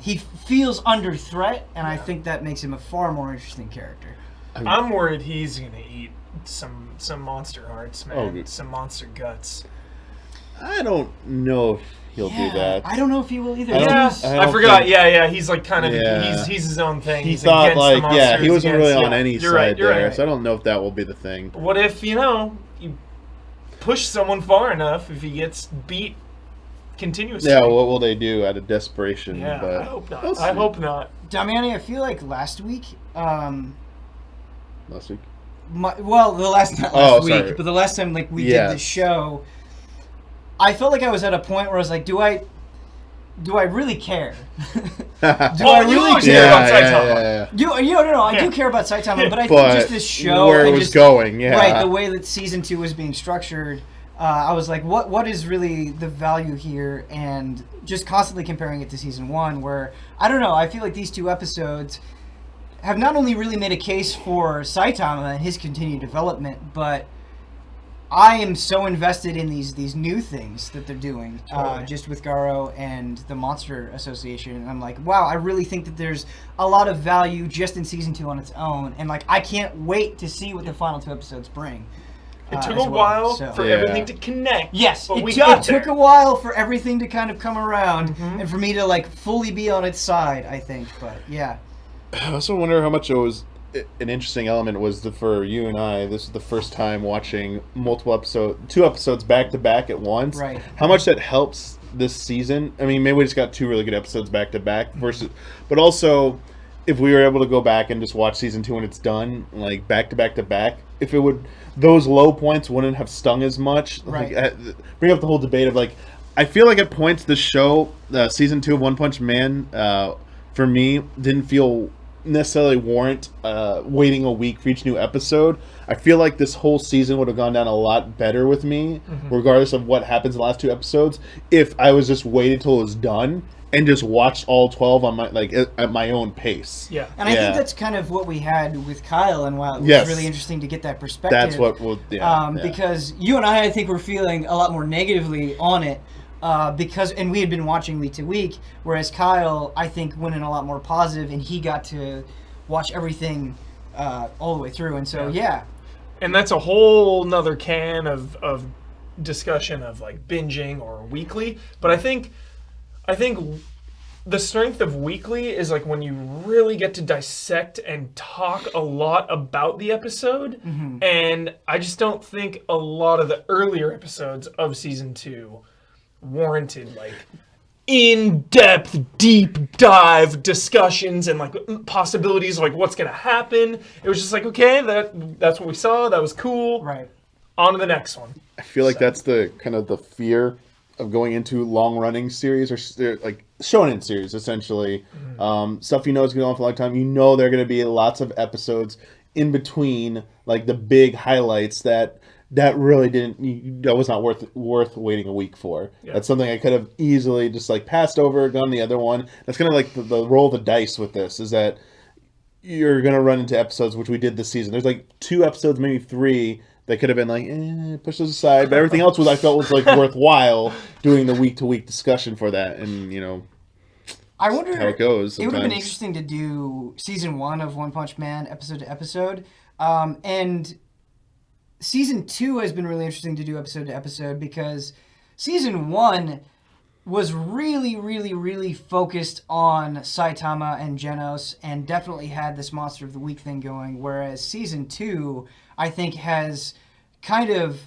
Speaker 2: He feels under threat, and I think that makes him a far more interesting character.
Speaker 3: I'm worried he's gonna eat some monster hearts, man.
Speaker 1: Oh, good.
Speaker 3: Some monster guts.
Speaker 1: I don't know if he'll do that.
Speaker 2: I don't know if he will either.
Speaker 1: I don't-
Speaker 2: He's-
Speaker 1: I
Speaker 3: I
Speaker 1: don't
Speaker 3: forgot.
Speaker 1: think-
Speaker 3: Yeah. He's like kind of
Speaker 1: Yeah.
Speaker 3: he's his own thing.
Speaker 1: He
Speaker 3: He's
Speaker 1: thought
Speaker 3: against the
Speaker 1: like, yeah, he
Speaker 3: monsters,
Speaker 1: wasn't really
Speaker 3: against-
Speaker 1: on
Speaker 3: yeah.
Speaker 1: any
Speaker 3: You're
Speaker 1: side
Speaker 3: right, you're
Speaker 1: there,
Speaker 3: right.
Speaker 1: so I don't know if that will be the thing.
Speaker 3: What if, you push someone far enough, if he gets beat continuously?
Speaker 1: Yeah, what will they do out of desperation?
Speaker 3: Yeah,
Speaker 1: but
Speaker 3: I hope not.
Speaker 1: we'll
Speaker 3: I
Speaker 1: see.
Speaker 3: hope not.
Speaker 2: Damiani, I feel like last week,
Speaker 1: Last week.
Speaker 2: not last
Speaker 1: Oh,
Speaker 2: week,
Speaker 1: sorry.
Speaker 2: but the last time like we
Speaker 1: Yeah.
Speaker 2: did the show, I felt like I was at a point where I was like, do I really care? Do I
Speaker 3: you
Speaker 2: really
Speaker 3: always
Speaker 2: care?
Speaker 3: care about Saitama.
Speaker 2: No, I
Speaker 3: Yeah.
Speaker 2: do care about Saitama, but I think
Speaker 1: But
Speaker 2: just this show
Speaker 1: where it
Speaker 2: and
Speaker 1: was
Speaker 2: just,
Speaker 1: going, yeah.
Speaker 2: right, the way that season 2 was being structured, I was like, what is really the value here? And just constantly comparing it to season 1, where I don't know, I feel like these 2 episodes have not only really made a case for Saitama and his continued development, but I am so invested in these new things that they're doing,
Speaker 3: Totally.
Speaker 2: just with Garo and the Monster Association. And I'm like, wow, I really think that there's a lot of value just in season 2 on its own, and like I can't wait to see what the final 2 episodes bring.
Speaker 3: It took
Speaker 2: as
Speaker 3: a
Speaker 2: well,
Speaker 3: while
Speaker 2: so-
Speaker 3: for
Speaker 1: Yeah.
Speaker 3: everything to connect.
Speaker 2: Yes,
Speaker 3: but we
Speaker 2: it
Speaker 3: got
Speaker 2: took
Speaker 3: there.
Speaker 2: a while for everything to kind of come around,
Speaker 3: Mhm.
Speaker 2: and for me to like fully be on its side, I think. But yeah.
Speaker 1: I also wonder how much it was an interesting element was for you and I. This is the first time watching two episodes back to back at once.
Speaker 2: Right.
Speaker 1: How much that helps this season. I mean, maybe we just got 2 really good episodes back to back versus, but also if we were able to go back and just watch season 2 when it's done, like back to back to back, if it would, those low points wouldn't have stung as much.
Speaker 2: Right.
Speaker 1: Like, bring up the whole debate of like, I feel like at points the show, season 2 of One Punch Man, for me, didn't feel necessarily warrant waiting a week for each new episode. I feel like this whole season would have gone down a lot better with me, regardless of what happens in the last 2 episodes, if I was just waited till it was done and just watched all 12 on my at my own pace.
Speaker 3: Yeah.
Speaker 2: And I
Speaker 1: Yeah.
Speaker 2: think that's kind of what we had with Kyle, and while it was
Speaker 1: Yes.
Speaker 2: really interesting to get that perspective.
Speaker 1: That's what will. Yeah, yeah.
Speaker 2: Because you and I think, were feeling a lot more negatively on it, and we had been watching week to week, whereas Kyle, I think, went in a lot more positive, and he got to watch everything all the way through. And so, yeah.
Speaker 3: And that's a whole nother can of discussion of like binging or weekly. But I think the strength of weekly is like when you really get to dissect and talk a lot about the episode. And I just don't think a lot of the earlier episodes of season 2 warranted like in-depth, deep dive discussions and like possibilities of like what's gonna happen. It was just like, okay, that's what we saw. That was cool.
Speaker 2: Right.
Speaker 3: On to the next one.
Speaker 1: I feel like that's the kind of the fear of going into long-running series or like shonen series, essentially. Stuff you know is going to go on for a long time. You know there are going to be lots of episodes in between, like the big highlights that really that was not worth waiting a week for.
Speaker 3: Yeah.
Speaker 1: That's something I could have easily just like passed over, gone the other one. That's kind of like the roll of the dice with this, is that you're going to run into episodes, which we did this season. There's like 2 episodes, maybe 3, they could have been like, push those aside. But everything else I felt was like worthwhile doing the week-to-week discussion for that. And,
Speaker 2: I wonder
Speaker 1: how it goes
Speaker 2: It would have been
Speaker 1: sometimes.
Speaker 2: interesting to do season 1 of One Punch Man episode to episode, and season 2 has been really interesting to do episode to episode because season 1 was really, really, really focused on Saitama and Genos, and definitely had this Monster of the Week thing going. Whereas season 2, I think, has kind of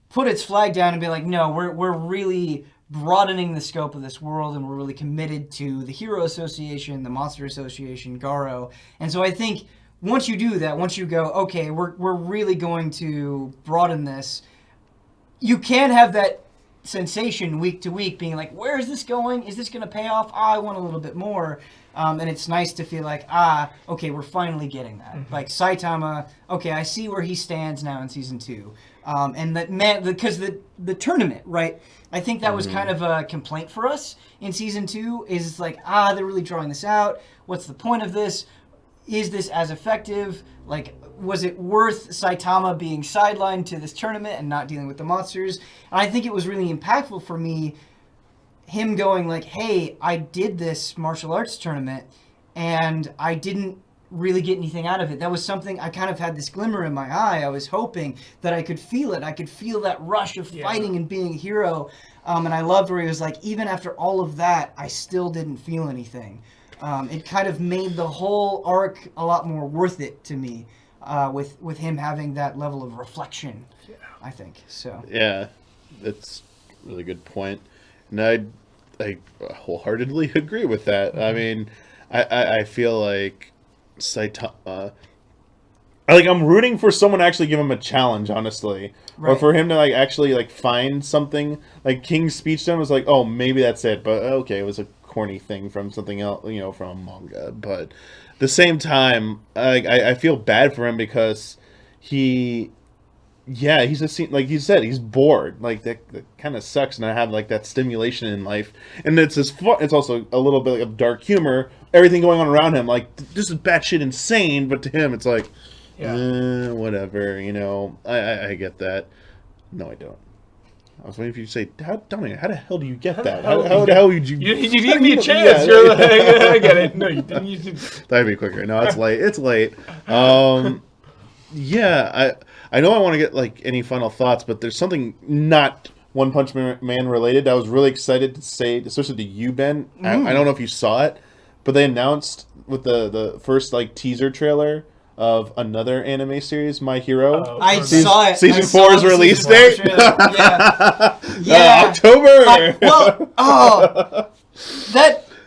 Speaker 2: put its flag down and be like, no, we're really broadening the scope of this world, and we're really committed to the Hero Association, the Monster Association, Garo. And so I think once you do that, once you go, okay, we're really going to broaden this, you can have that sensation week to week being like, where is this going? Is this going to pay off? I want a little bit more. And it's nice to feel like, okay, we're finally getting that.
Speaker 3: Mm-hmm.
Speaker 2: Like Saitama, okay, I see where he stands now in season 2. And that, man, because the tournament, right? I think that was kind of a complaint for us in season 2, is like, they're really drawing this out. What's the point of this? Is this as effective? Like, was it worth Saitama being sidelined to this tournament and not dealing with the monsters? And I think it was really impactful for me, him going like, hey, I did this martial arts tournament and I didn't really get anything out of it. That was something I kind of had this glimmer in my eye. I was hoping that I could feel it. I could feel that rush of fighting and being a hero. And I loved where he was like, even after all of that, I still didn't feel anything. It kind of made the whole arc a lot more worth it to me, with him having that level of reflection, I think. So
Speaker 1: Yeah, that's a really good point. And I wholeheartedly agree with that. I mean, I feel like Saitama... I'm rooting for someone to actually give him a challenge, honestly. Or
Speaker 2: Right.
Speaker 1: for him to, actually, find something. Like, King's speech to him was like, oh, maybe that's it. But, okay, it was a corny thing from something else, from a manga. But at the same time, I feel bad for him because he's like you said, he's bored. Like, that kind of sucks. And I have, that stimulation in life. And it's it's also a little bit of dark humor. Everything going on around him. Like, this is batshit insane. But to him, it's like...
Speaker 3: Yeah.
Speaker 1: Whatever, I get that. No, I don't. I was waiting for you to say, Dominic, how the hell do you get that? How the hell would you...
Speaker 3: You gave me a chance.
Speaker 1: Yeah.
Speaker 3: You're like, I get it. No, you didn't. You didn't.
Speaker 1: That'd be quicker. No, it's late. It's late. Yeah, I know I want to get, any final thoughts, but there's something not One Punch Man related I was really excited to say, especially to you, Ben. I don't know if you saw it, but they announced with the first, teaser trailer of another anime series, My Hero.
Speaker 3: Oh,
Speaker 2: I
Speaker 3: season-
Speaker 2: saw it.
Speaker 1: Season
Speaker 2: I saw
Speaker 1: 4's
Speaker 2: the
Speaker 1: release
Speaker 2: season 4
Speaker 1: date?
Speaker 2: trailer. Yeah.
Speaker 1: October!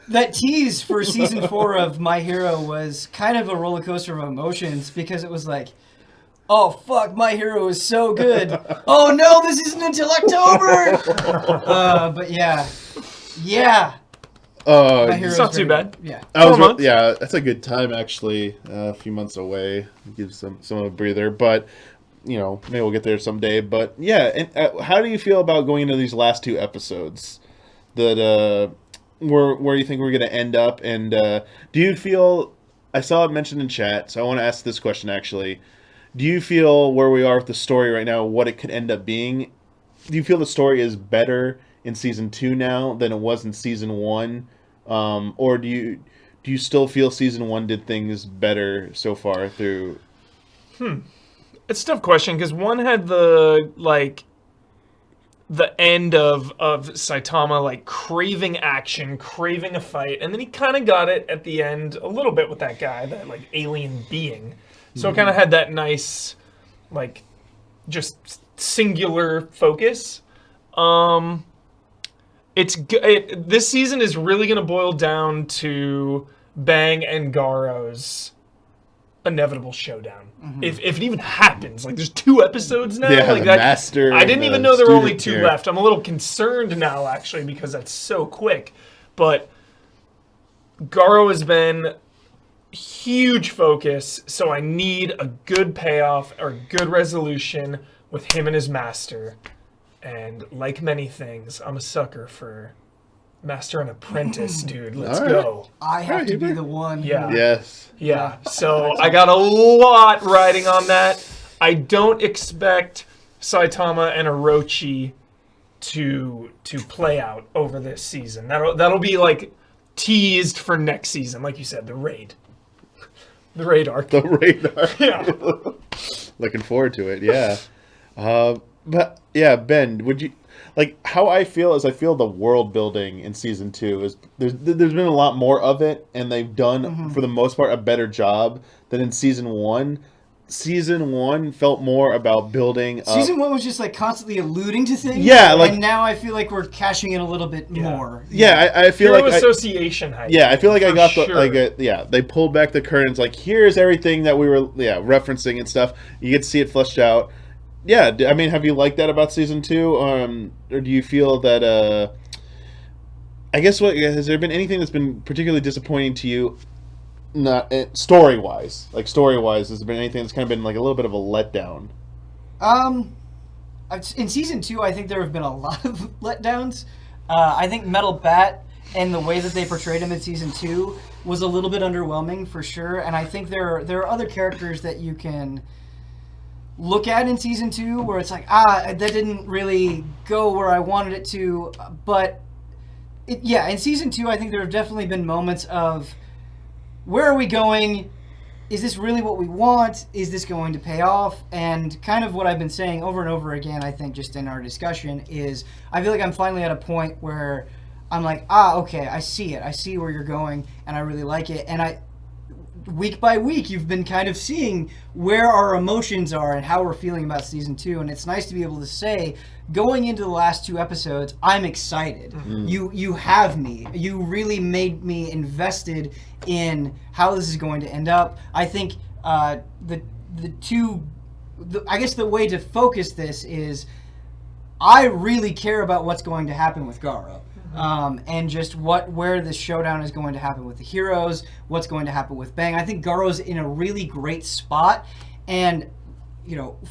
Speaker 2: That tease for season 4 of My Hero was kind of a roller coaster of emotions because it was like, oh fuck, My Hero is so good. Oh no, this isn't until October. But yeah. My Hero
Speaker 3: It's not
Speaker 2: is
Speaker 3: too
Speaker 2: very
Speaker 3: bad.
Speaker 2: good. Yeah.
Speaker 1: I was
Speaker 3: 4 months.
Speaker 1: Yeah, that's a good time actually. A few months away, give some of a breather. But maybe we'll get there someday. But yeah, and, how do you feel about going into these last 2 episodes? That where you think we're gonna end up? And do you feel? I saw it mentioned in chat, so I want to ask this question actually. Do you feel where we are with the story right now, what it could end up being? Do you feel the story is better in season 2 now than it was in season 1? Or do you still feel season 1 did things better so far through?
Speaker 3: It's a tough question because 1 had the end of Saitama craving action, craving a fight, and then he kind of got it at the end a little bit with that guy, that alien being. So it kind of had that nice, just singular focus. This season is really going to boil down to Bang and Garo's inevitable showdown. If it even happens, there's 2 episodes now.
Speaker 1: Yeah, the master
Speaker 3: I didn't
Speaker 1: and
Speaker 3: even
Speaker 1: the
Speaker 3: know there were only
Speaker 1: student
Speaker 3: 2
Speaker 1: here.
Speaker 3: left. I'm a little concerned now, actually, because that's so quick. But Garo has been huge focus, so I need a good payoff or good resolution with him and his master. And like many things, I'm a sucker for master and apprentice, dude. Let's
Speaker 1: All right.
Speaker 3: go.
Speaker 2: I have to be the one.
Speaker 3: Yeah.
Speaker 1: Yes.
Speaker 3: Yeah. So I got a lot riding on that. I don't expect Saitama and Orochi to play out over this season. That'll be like teased for next season, like you said, the raid arc.
Speaker 1: The radar.
Speaker 3: Yeah.
Speaker 1: Looking forward to it. Yeah. But yeah, Ben, would you like how I feel is I feel the world building in season 2 is there's been a lot more of it, and they've done for the most part a better job than in season 1. Season 1 felt more about building up.
Speaker 2: Season 1 was just like constantly alluding to things.
Speaker 1: Yeah, like,
Speaker 2: and now I feel like we're cashing in a little bit more.
Speaker 1: Yeah, I feel
Speaker 3: Hero
Speaker 1: like
Speaker 3: association hype.
Speaker 1: I feel like I got
Speaker 3: sure.
Speaker 1: they pulled back the curtains. Like, here's everything that we were referencing and stuff. You get to see it fleshed out. Yeah, I mean, have you liked that about season 2, or do you feel that? I guess has there been anything that's been particularly disappointing to you? Not story wise, has there been anything that's kind of been like a little bit of a letdown?
Speaker 2: In season 2, I think there have been a lot of letdowns. I think Metal Bat and the way that they portrayed him in season 2 was a little bit underwhelming for sure. And I think there are other characters that you can look at in season 2 where it's like, that didn't really go where I wanted it to. But in season 2, I think there have definitely been moments of, where are we going? Is this really what we want? Is this going to pay off? And kind of what I've been saying over and over again, I think, just in our discussion, is I feel like I'm finally at a point where I'm like, okay, I see it. I see where you're going, and I really like it. And week by week, you've been kind of seeing where our emotions are and how we're feeling about season 2. And it's nice to be able to say, going into the last 2 episodes, I'm excited. You have me. You really made me invested in how this is going to end up. I think I guess the way to focus this is I really care about what's going to happen with Garo. And just where this showdown is going to happen with the heroes, what's going to happen with Bang. I think Garo's in a really great spot, and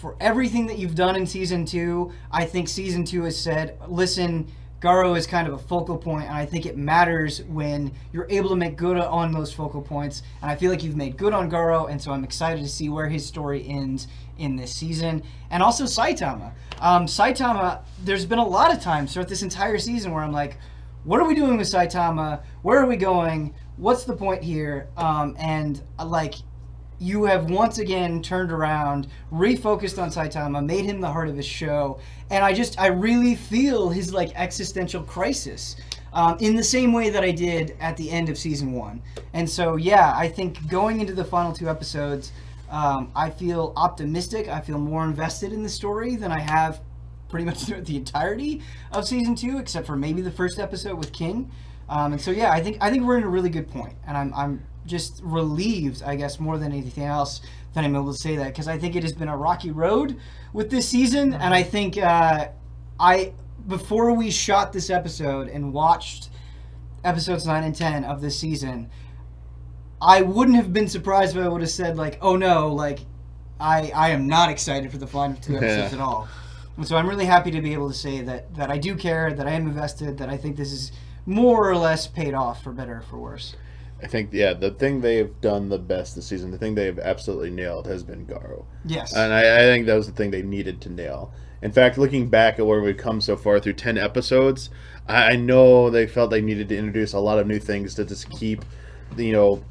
Speaker 2: for everything that you've done in season 2, I think season 2 has said, listen, Garo is kind of a focal point, and I think it matters when you're able to make good on those focal points, and I feel like you've made good on Garo, and so I'm excited to see where his story ends in this season. And also Saitama. Saitama, there's been a lot of times throughout this entire season where I'm like, what are we doing with Saitama? Where are we going? What's the point here? And you have once again turned around, refocused on Saitama, made him the heart of his show, and I really feel his existential crisis in the same way that I did at the end of season 1. And so I think going into the final 2 episodes, I feel optimistic. I feel more invested in the story than I have pretty much throughout the entirety of season 2, except for maybe the first episode with King. And so I think we're in a really good point, and I'm just relieved, I guess, more than anything else, that I'm able to say that, because I think it has been a rocky road with this season, and I think before we shot this episode and watched episodes 9 and 10 of this season, I wouldn't have been surprised if I would have said oh no, I am not excited for the final 2 episodes at all. And so I'm really happy to be able to say that I do care, that I am invested, that I think this is more or less paid off, for better or for worse.
Speaker 1: I think, the thing they've done the best this season, the thing they've absolutely nailed has been Garo.
Speaker 2: Yes.
Speaker 1: And I think that was the thing they needed to nail. In fact, looking back at where we've come so far through 10 episodes, I know they felt they needed to introduce a lot of new things to just keep,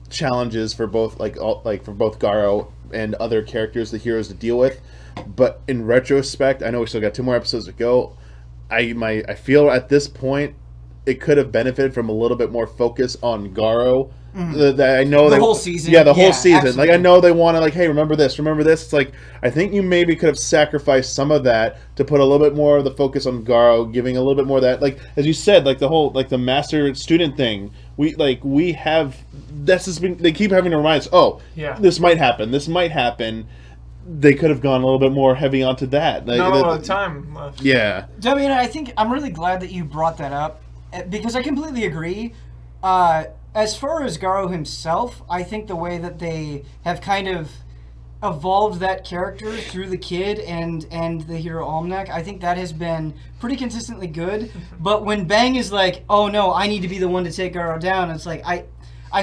Speaker 1: challenges for both, for both Garo and other characters, the heroes, to deal with. But in retrospect, I know we still got 2 more episodes to go. I feel at this point it could have benefited from a little bit more focus on Garo. I know
Speaker 2: the whole season.
Speaker 1: Yeah, the whole season.
Speaker 2: Absolutely.
Speaker 1: I know they want to hey, remember this. It's I think you maybe could have sacrificed some of that to put a little bit more of the focus on Garo, giving a little bit more of that. As you said, the whole the master student thing. We have that's just been. They keep having to remind us. This might happen. This might happen. They could have gone a little bit more heavy onto that.
Speaker 3: Not a lot of time left.
Speaker 1: Yeah.
Speaker 2: I mean, I think I'm really glad that you brought that up, because I completely agree. As far as Garo himself, I think the way that they have kind of evolved that character through the kid and the hero Almanac, I think that has been pretty consistently good. But when Bang is oh no, I need to be the one to take Garo down, it's I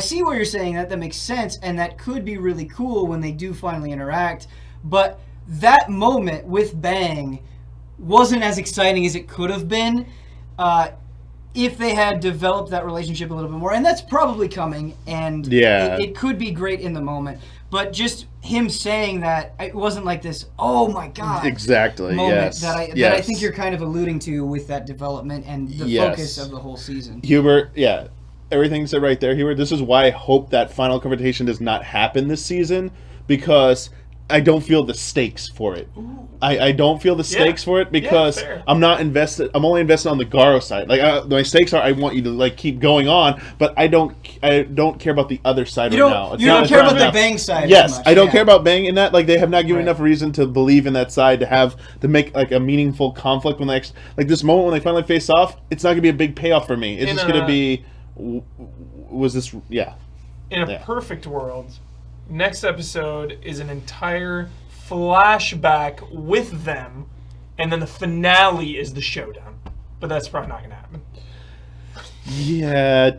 Speaker 2: see what you're saying, that makes sense, and that could be really cool when they do finally interact. But that moment with Bang wasn't as exciting as it could have been if they had developed that relationship a little bit more. And that's probably coming, and it could be great in the moment. But just him saying that, it wasn't like this, oh my God, moment that I think you're kind of alluding to with that development and the focus of the whole season.
Speaker 1: Hubert, everything said right there, Hubert. This is why I hope that final confrontation does not happen this season, because I don't feel the stakes for it. I don't feel the stakes for it because I'm not invested. I'm only invested on the Garo side. Like my stakes are, I want you to like keep going on, but I don't care about the other side right now.
Speaker 2: You don't care about the Bang side.
Speaker 1: Yes,
Speaker 2: as much.
Speaker 1: I don't care about Bang in that. Like they have not given enough reason to believe in that side to make like a meaningful conflict when like this moment when they finally face off. It's not gonna be a big payoff for me. It's just gonna be. Was this? Yeah.
Speaker 3: In a perfect world, next episode is an entire flashback with them, and then the finale is the showdown. But that's probably not going to happen.
Speaker 1: I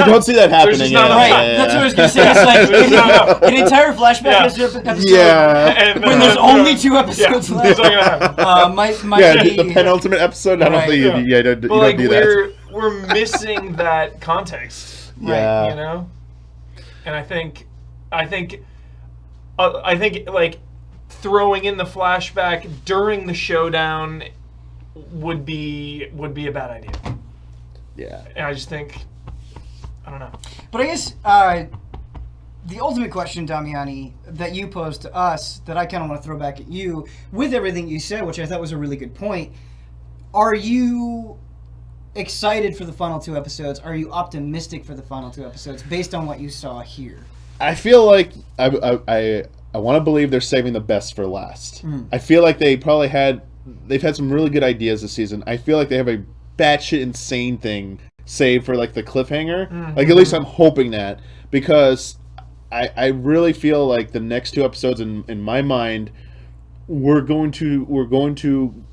Speaker 1: don't see that happening.
Speaker 2: That's what I was going to say. It's like an entire flashback episode when there's only 2 episodes left.
Speaker 3: It's not going to happen.
Speaker 2: Might be,
Speaker 1: the penultimate episode. I don't think you don't do that.
Speaker 3: We're missing that context, right? You know, and I think like throwing in the flashback during the showdown would be a bad idea.
Speaker 1: Yeah.
Speaker 3: And I just think, I don't know.
Speaker 2: But I guess the ultimate question, Damiani, that you posed to us, that I kind of want to throw back at you, with everything you said, which I thought was a really good point, are you excited for the final 2 episodes? Are you optimistic for the final 2 episodes based on what you saw here?
Speaker 1: I feel like I want to believe they're saving the best for last. I feel like they've had some really good ideas this season. I feel like they have a batshit insane thing saved for like the cliffhanger. Like at least I'm hoping that, because I really feel like the next 2 episodes in my mind we're going to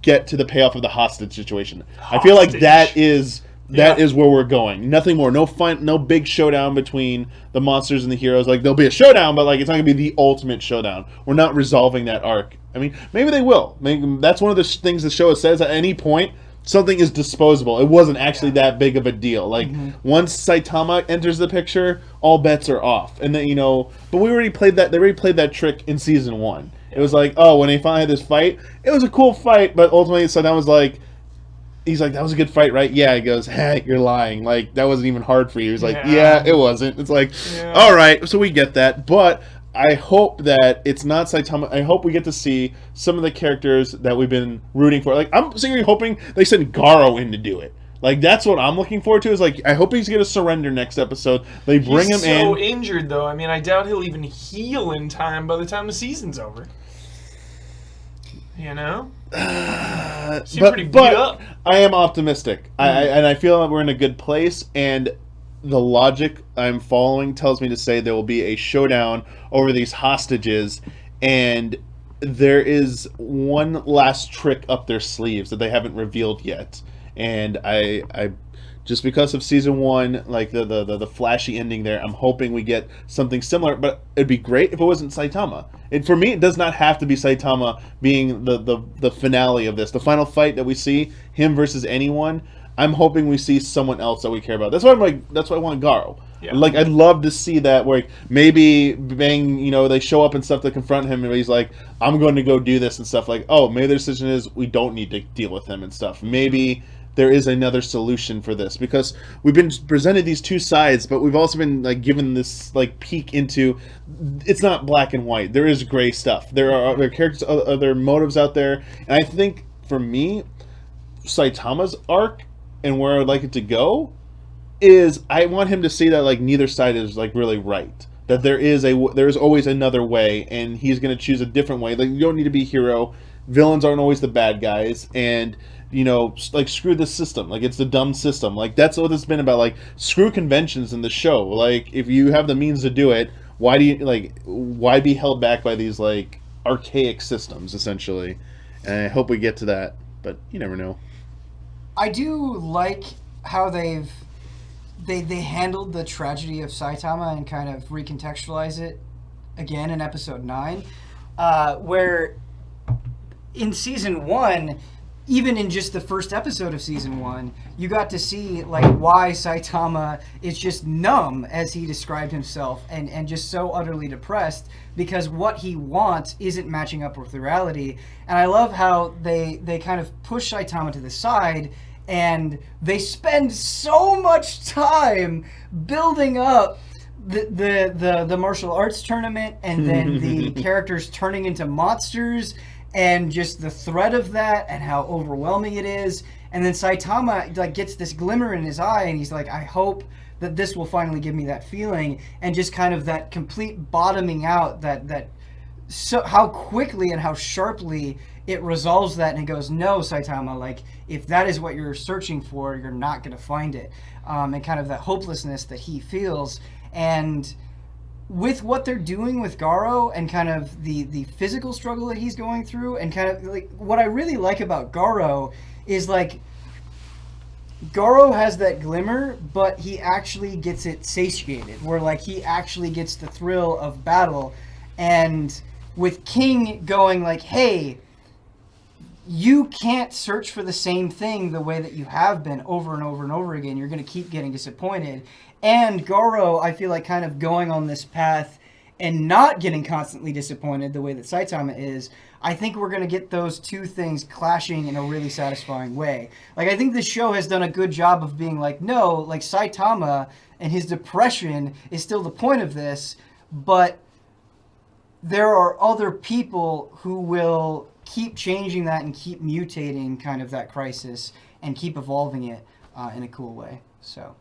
Speaker 1: get to the payoff of the hostage situation. I feel like that is where we're going. Nothing more. No big showdown between the monsters and the heroes. Like there'll be a showdown, but like it's not gonna be the ultimate showdown. We're not resolving that arc. I mean, maybe they will. Maybe that's one of the things the show says. At any point, something is disposable. It wasn't actually that big of a deal. Like once Saitama enters the picture, all bets are off. And then but we already played that. They already played that trick in season 1. It was like, oh, when they finally had this fight, it was a cool fight, but ultimately Saitama was like. He's like, that was a good fight, right? Yeah, he goes, hey, you're lying. Like, that wasn't even hard for you. He's like, yeah, it wasn't. It's like, all right, so we get that. But I hope that it's not Saitama. I hope we get to see some of the characters that we've been rooting for. Like, I'm secretly hoping they send Garo in to do it. Like, that's what I'm looking forward to. Is like, I hope he's going to surrender next episode. They bring him in.
Speaker 3: He's so injured, though. I mean, I doubt he'll even heal in time by the time the season's over. You know? Pretty beat up.
Speaker 1: I am optimistic. And I feel like we're in a good place, and the logic I'm following tells me to say there will be a showdown over these hostages, and there is one last trick up their sleeves that they haven't revealed yet. And I just because of season 1, like the flashy ending there, I'm hoping we get something similar. But it'd be great if it wasn't Saitama. For me, it does not have to be Saitama being the finale of this, the final fight that we see him versus anyone. I'm hoping we see someone else that we care about. That's why I want Garo. Yeah. Like, I'd love to see that where maybe Bang, they show up and stuff to confront him, and he's like, I'm going to go do this and stuff. Like, oh, maybe the decision is we don't need to deal with him and stuff. Maybe there is another solution for this, because we've been presented these 2 sides, but we've also been like given this like peek into it's not black and white. There is gray stuff. There are other characters, other motives out there, and I think for me, Saitama's arc and where I'd like it to go is I want him to see that like neither side is like really right. That there is always another way, and he's going to choose a different way. Like, you don't need to be a hero. Villains aren't always the bad guys, and like, screw the system. Like, it's the dumb system. Like, that's what it's been about. Like, screw conventions in the show. Like, if you have the means to do it, why be held back by these like archaic systems, essentially? And I hope we get to that, but you never know.
Speaker 2: I do like how they handled the tragedy of Saitama and kind of recontextualize it again in episode 9. where in season 1, even in just the first episode of season 1, you got to see like why Saitama is just numb, as he described himself, and just so utterly depressed because what he wants isn't matching up with reality. And I love how they kind of push Saitama to the side, and they spend so much time building up the martial arts tournament, and then the characters turning into monsters, and just the threat of that and how overwhelming it is. And then Saitama like gets this glimmer in his eye, and he's like, I hope that this will finally give me that feeling, and just kind of that complete bottoming out, that so how quickly and how sharply it resolves that, and it goes, no, Saitama, like if that is what you're searching for, you're not going to find it. And kind of that hopelessness that he feels. And with what they're doing with Garo, and kind of the physical struggle that he's going through, and kind of like what I really like about Garo is like Garo has that glimmer, but he actually gets it satiated, where like he actually gets the thrill of battle. And with King going like, hey, you can't search for the same thing the way that you have been over and over and over again. You're going to keep getting disappointed. And Garo, I feel like, kind of going on this path and not getting constantly disappointed the way that Saitama is. I think we're going to get those two things clashing in a really satisfying way. Like, I think the show has done a good job of being like, no, like Saitama and his depression is still the point of this, but there are other people who will keep changing that and keep mutating kind of that crisis and keep evolving it in a cool way. So,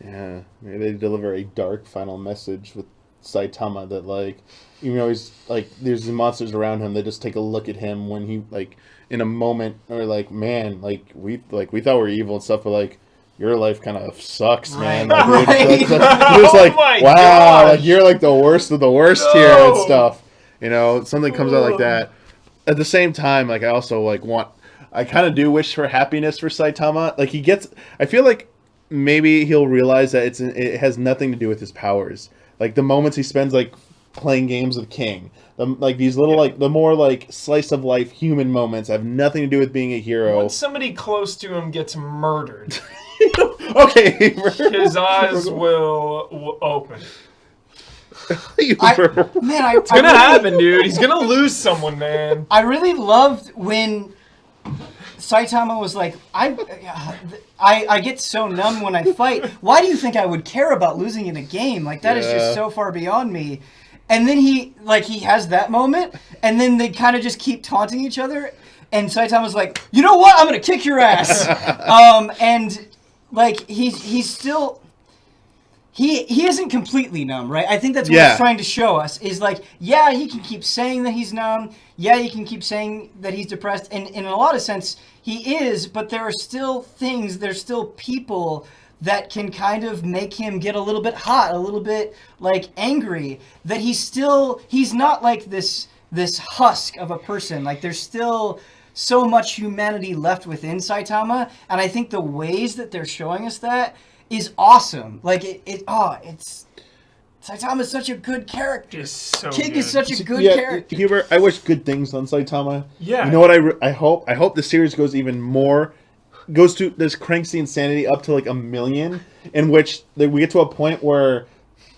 Speaker 1: yeah, maybe they deliver a dark final message with Saitama that, like, even though he's like, there's the monsters around him, they just take a look at him when he, like, in a moment, or like, man, we thought we were evil and stuff, but like, your life kind of sucks, man.
Speaker 2: Right.
Speaker 1: Like,
Speaker 2: Right.
Speaker 1: you're just like,
Speaker 3: my
Speaker 1: wow,
Speaker 3: gosh.
Speaker 1: like you're like the worst of the worst here and stuff. You know, something comes out like that. At the same time, like, I also like I kind of do wish for happiness for Saitama. Like, I feel like maybe he'll realize that it has nothing to do with his powers. Like, the moments he spends like playing games with King, like these little like the more like slice of life human moments have nothing to do with being a hero.
Speaker 3: When somebody close to him gets murdered,
Speaker 1: Okay,
Speaker 3: his eyes will open.
Speaker 2: it's
Speaker 3: Gonna happen, dude. He's gonna lose someone, man.
Speaker 2: I really loved when Saitama was like, I get so numb when I fight. Why do you think I would care about losing in a game? Like, that is just so far beyond me. And then he has that moment, and then they kind of just keep taunting each other. And Saitama's like, you know what? I'm gonna kick your ass. And like he's still. He isn't completely numb, right? I think that's what he's trying to show us, is like, yeah, he can keep saying that he's numb. Yeah, he can keep saying that he's depressed. And in a lot of sense, he is, but there are still things, there's still people that can kind of make him get a little bit hot, a little bit, like, angry. That he's not like this husk of a person. Like, there's still so much humanity left within Saitama. And I think the ways that they're showing us that is awesome. Like, it's Saitama's such a good character.
Speaker 3: So
Speaker 2: King
Speaker 3: good.
Speaker 2: is such a good
Speaker 1: yeah,
Speaker 2: character.
Speaker 1: Hubert, I wish good things on Saitama.
Speaker 3: Yeah.
Speaker 1: You know what I hope the series goes even more, cranks the insanity up to like 1 million, in which we get to a point where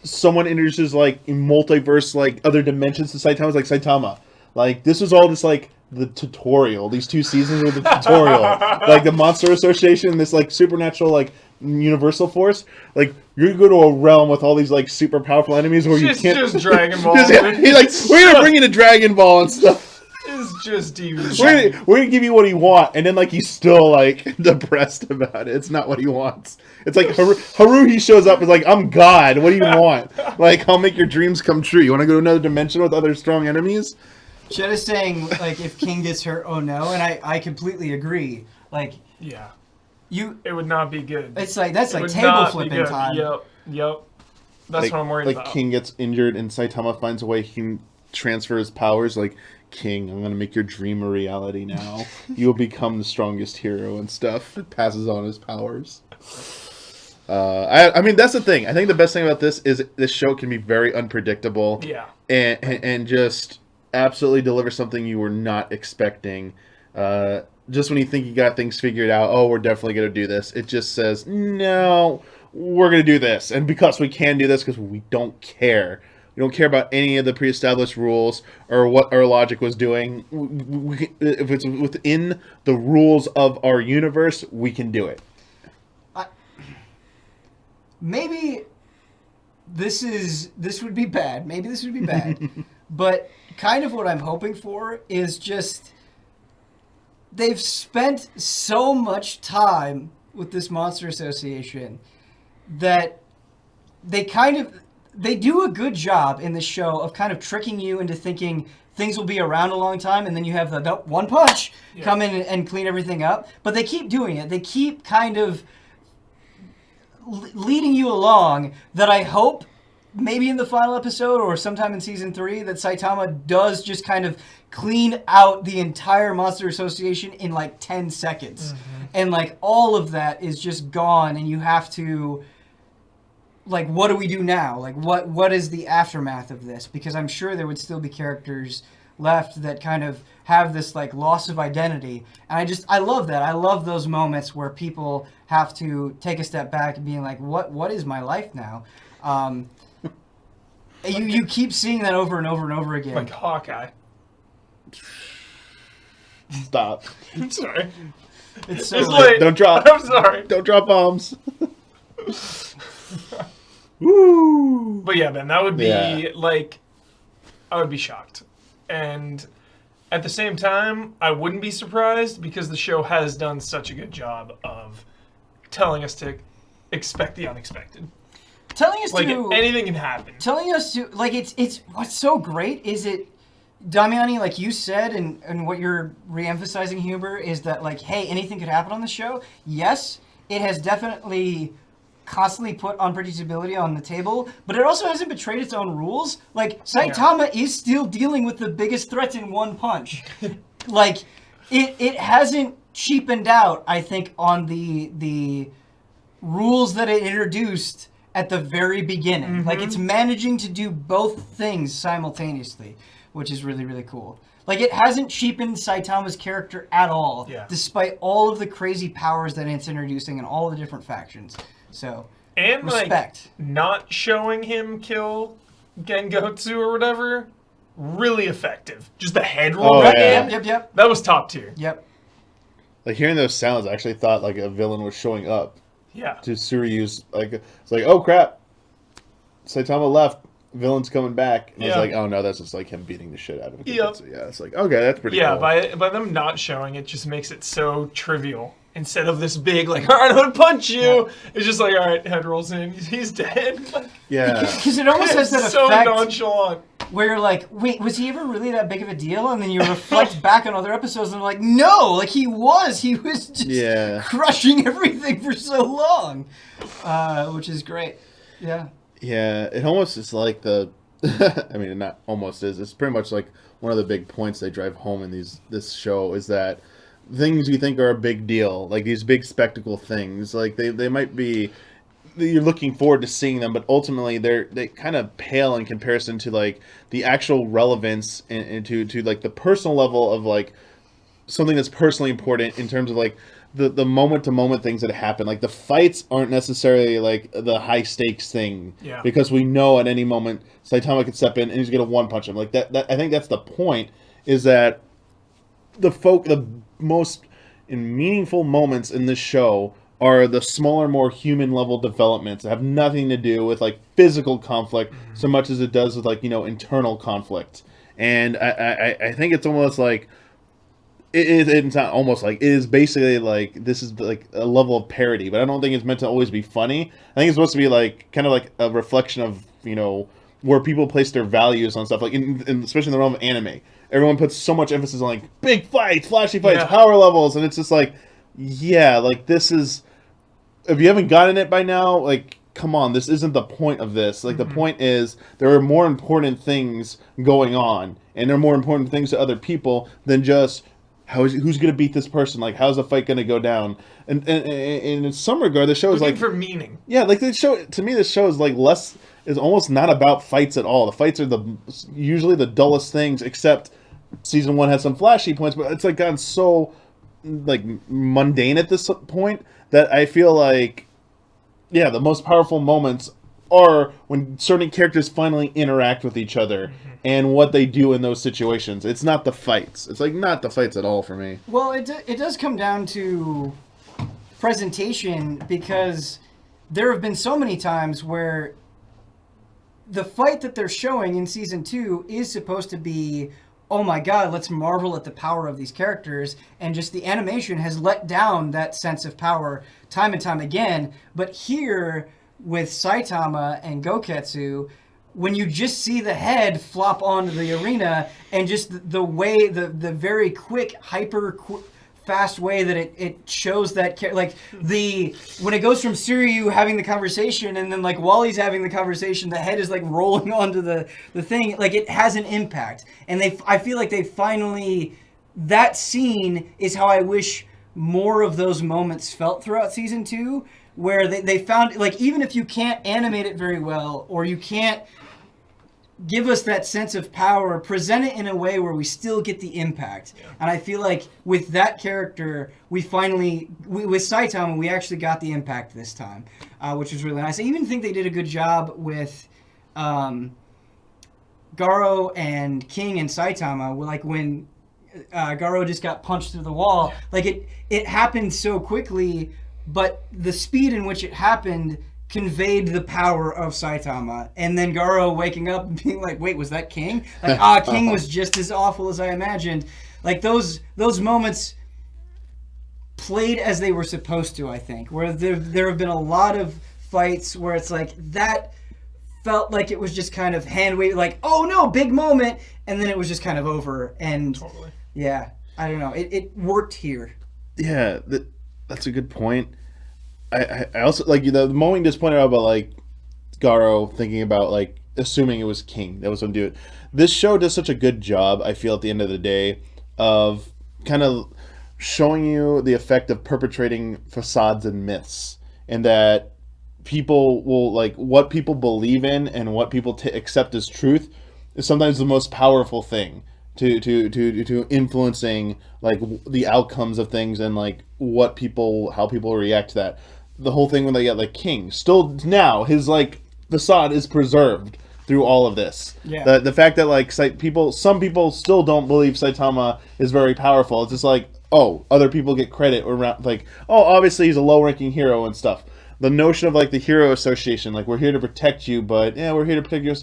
Speaker 1: someone introduces like multiverse, like other dimensions to Saitama. It's like, Saitama, like, this was all just like the tutorial. These 2 seasons were the tutorial. Like, the Monster Association, this like supernatural like universal force. Like, you go to a realm with all these like super powerful enemies where you can't.
Speaker 3: Just Dragon Ball.
Speaker 1: He's like, we're gonna bring in a Dragon Ball and stuff.
Speaker 3: It's just TV.
Speaker 1: We're gonna give you what he want, and then like he's still like depressed about it. It's not what he wants. It's like Haruhi shows up and is like, I'm God. What do you want? Like, I'll make your dreams come true. You want to go to another dimension with other strong enemies?
Speaker 2: Shed is saying, like, if King gets hurt, oh no, and I completely agree. Like,
Speaker 3: Yeah.
Speaker 2: you,
Speaker 3: It would not be good.
Speaker 2: it's like, that's
Speaker 3: It
Speaker 2: like
Speaker 3: would
Speaker 2: table
Speaker 3: not be
Speaker 2: flipping
Speaker 3: good.
Speaker 2: time.
Speaker 3: Yep. That's
Speaker 1: Like,
Speaker 3: what I'm worried
Speaker 1: like
Speaker 3: about.
Speaker 1: King gets injured and Saitama finds a way he can transfer his powers. Like, King, I'm gonna make your dream a reality now. You will become the strongest hero and stuff. Passes on his powers. I mean, that's the thing. I think the best thing about this is this show can be very unpredictable.
Speaker 3: Yeah.
Speaker 1: And just absolutely delivers something you were not expecting. Just when you think you got things figured out, oh, we're definitely going to do this, it just says, no, we're going to do this. And because we can do this, because we don't care. We don't care about any of the pre-established rules or what our logic was doing. If it's within the rules of our universe, we can do it.
Speaker 2: Maybe this would be bad. Maybe this would be bad. But kind of what I'm hoping for is just they've spent so much time with this Monster Association that they do a good job in this show of kind of tricking you into thinking things will be around a long time, and then you have the one punch come in and clean everything up. But they keep doing it. They keep kind of leading you along, that I hope maybe in the final episode or sometime in season 3 that Saitama does just kind of clean out the entire Monster Association in like 10 seconds. And like all of that is just gone, and you have to, like, what do we do now? Like, what is the aftermath of this? Because I'm sure there would still be characters left that kind of have this like loss of identity, and I love that. I love those moments where people have to take a step back and being like, what is my life now? You keep seeing that over and over and over again.
Speaker 3: Like Hawkeye.
Speaker 1: Stop.
Speaker 3: I'm sorry.
Speaker 2: It's so
Speaker 3: It's late.
Speaker 1: Don't drop.
Speaker 3: I'm sorry.
Speaker 1: Don't drop bombs. Woo!
Speaker 3: But yeah, man, that would be
Speaker 1: Yeah.
Speaker 3: like, I would be shocked. And at the same time, I wouldn't be surprised because the show has done such a good job of telling us to expect the unexpected.
Speaker 2: telling us
Speaker 3: Like
Speaker 2: to
Speaker 3: anything can happen.
Speaker 2: telling us to like it's what's so great is it, Damiani, like you said, and what you're re-emphasizing, Huber, is that like, hey, anything could happen on the show. Yes, it has definitely constantly put unpredictability on the table, but it also hasn't betrayed its own rules. Like, Saitama is still dealing with the biggest threat in one punch. Like, it hasn't cheapened out, I think, on the rules that it introduced at the very beginning. Like, it's managing to do both things simultaneously, which is really, really cool. Like, it hasn't cheapened Saitama's character at all, despite all of the crazy powers that it's introducing and all the different factions. So,
Speaker 3: And
Speaker 2: respect.
Speaker 3: like not showing him kill Gengotsu or whatever, really effective. Just the head roll.
Speaker 1: Oh,
Speaker 3: back
Speaker 1: yeah.
Speaker 3: in,
Speaker 2: Yep.
Speaker 3: that was top tier.
Speaker 2: Yep.
Speaker 1: Like hearing those sounds, I actually thought like a villain was showing up
Speaker 3: Yeah.
Speaker 1: to Suryu's. Like it's like, oh crap, Saitama left. Villain's coming back. And I was like, oh no, that's just like him beating the shit out of him.
Speaker 3: Yep.
Speaker 1: So, yeah, it's like, okay, that's pretty
Speaker 3: Yeah,
Speaker 1: cool.
Speaker 3: by them not showing it just makes it so trivial. Instead of this big, like, all right, I'm gonna punch you. It's just like, all right, head rolls in, he's dead. Like,
Speaker 1: Yeah.
Speaker 2: Because it almost has that
Speaker 3: it's so
Speaker 2: effect
Speaker 3: nonchalant.
Speaker 2: where you're like, wait, was he ever really that big of a deal? And then you reflect back on other episodes and you're like, no, like he was just crushing everything for so long, which is great. Yeah.
Speaker 1: Yeah, it almost is like the. I mean, not almost is. It's pretty much like one of the big points they drive home in this show is that things you think are a big deal, like these big spectacle things, like they might be. You're looking forward to seeing them, but ultimately they kind of pale in comparison to like the actual relevance and to like the personal level of like something that's personally important in terms of like the moment to moment things that happen. Like the fights aren't necessarily like the high stakes thing, because we know at any moment Saitama could step in and he's gonna one punch him. Like that I think that's the point, is that the most meaningful moments in this show are the smaller, more human level developments that have nothing to do with like physical conflict so much as it does with like, you know, internal conflict. And I think it's almost like it's not almost like, it is basically like this is like a level of parody, but I don't think it's meant to always be funny. I think it's supposed to be like kind of like a reflection of, you know, where people place their values on stuff, like especially in the realm of anime. Everyone puts so much emphasis on like big fights, flashy fights, power levels, and it's just like, yeah, like this is, if you haven't gotten it by now, like, come on, this isn't the point of this. Like, the point is there are more important things going on, and there are more important things to other people than just who's going to beat this person. Like, how's the fight going to go down? And in some regard, the show is
Speaker 3: Looking
Speaker 1: like
Speaker 3: for meaning.
Speaker 1: Yeah, like the show to me, this show is like less. is almost not about fights at all. The fights are usually the dullest things, except season 1 has some flashy points, but it's like gotten so like mundane at this point that I feel like, yeah, the most powerful moments are when certain characters finally interact with each other and what they do in those situations. It's not the fights. It's like not the fights at all for me.
Speaker 2: Well, it does come down to presentation, because there have been so many times where the fight that they're showing in season 2 is supposed to be, oh my god, let's marvel at the power of these characters, and just the animation has let down that sense of power time and time again. But here, with Saitama and Goketsu, when you just see the head flop onto the arena, and just the way, the very quick, fast way that it shows that, like, when it goes from Suryu having the conversation, and then like while he's having the conversation, the head is like rolling onto the thing, like it has an impact. And I feel like they finally, that scene is how I wish more of those moments felt throughout season 2, where they found, like, even if you can't animate it very well, or you can't give us that sense of power, present it in a way where we still get the impact. Yeah. And I feel like with that character, with Saitama, we actually got the impact this time, which was really nice. I even think they did a good job with Garo and King and Saitama, like when Garo just got punched through the wall. Like it happened so quickly, but the speed in which it happened conveyed the power of Saitama. And then Garo waking up and being like, wait, was that King? Like, King was just as awful as I imagined. Like, those moments played as they were supposed to, I think. Where there have been a lot of fights where it's like, that felt like it was just kind of hand-waving, like, oh no, big moment, and then it was just kind of over. And
Speaker 3: totally.
Speaker 2: Yeah, I don't know. It worked here.
Speaker 1: Yeah, that's a good point. I also, like, the moment you just pointed out about, like, Garo thinking about, like, assuming it was King that was going to do it. This show does such a good job, I feel, at the end of the day, of kind of showing you the effect of perpetrating facades and myths, and that people will, like, what people believe in and what people accept as truth is sometimes the most powerful thing to influencing, like, the outcomes of things and, like, how people react to that. The whole thing when they get, like, King, still now his, like, facade is preserved through all of this.
Speaker 2: Yeah.
Speaker 1: The fact that, like, some people still don't believe Saitama is very powerful. It's just like, oh, other people get credit around, like, oh, obviously he's a low-ranking hero and stuff. The notion of, like, the hero association, like, we're here to protect you, but yeah, we're here to protect you.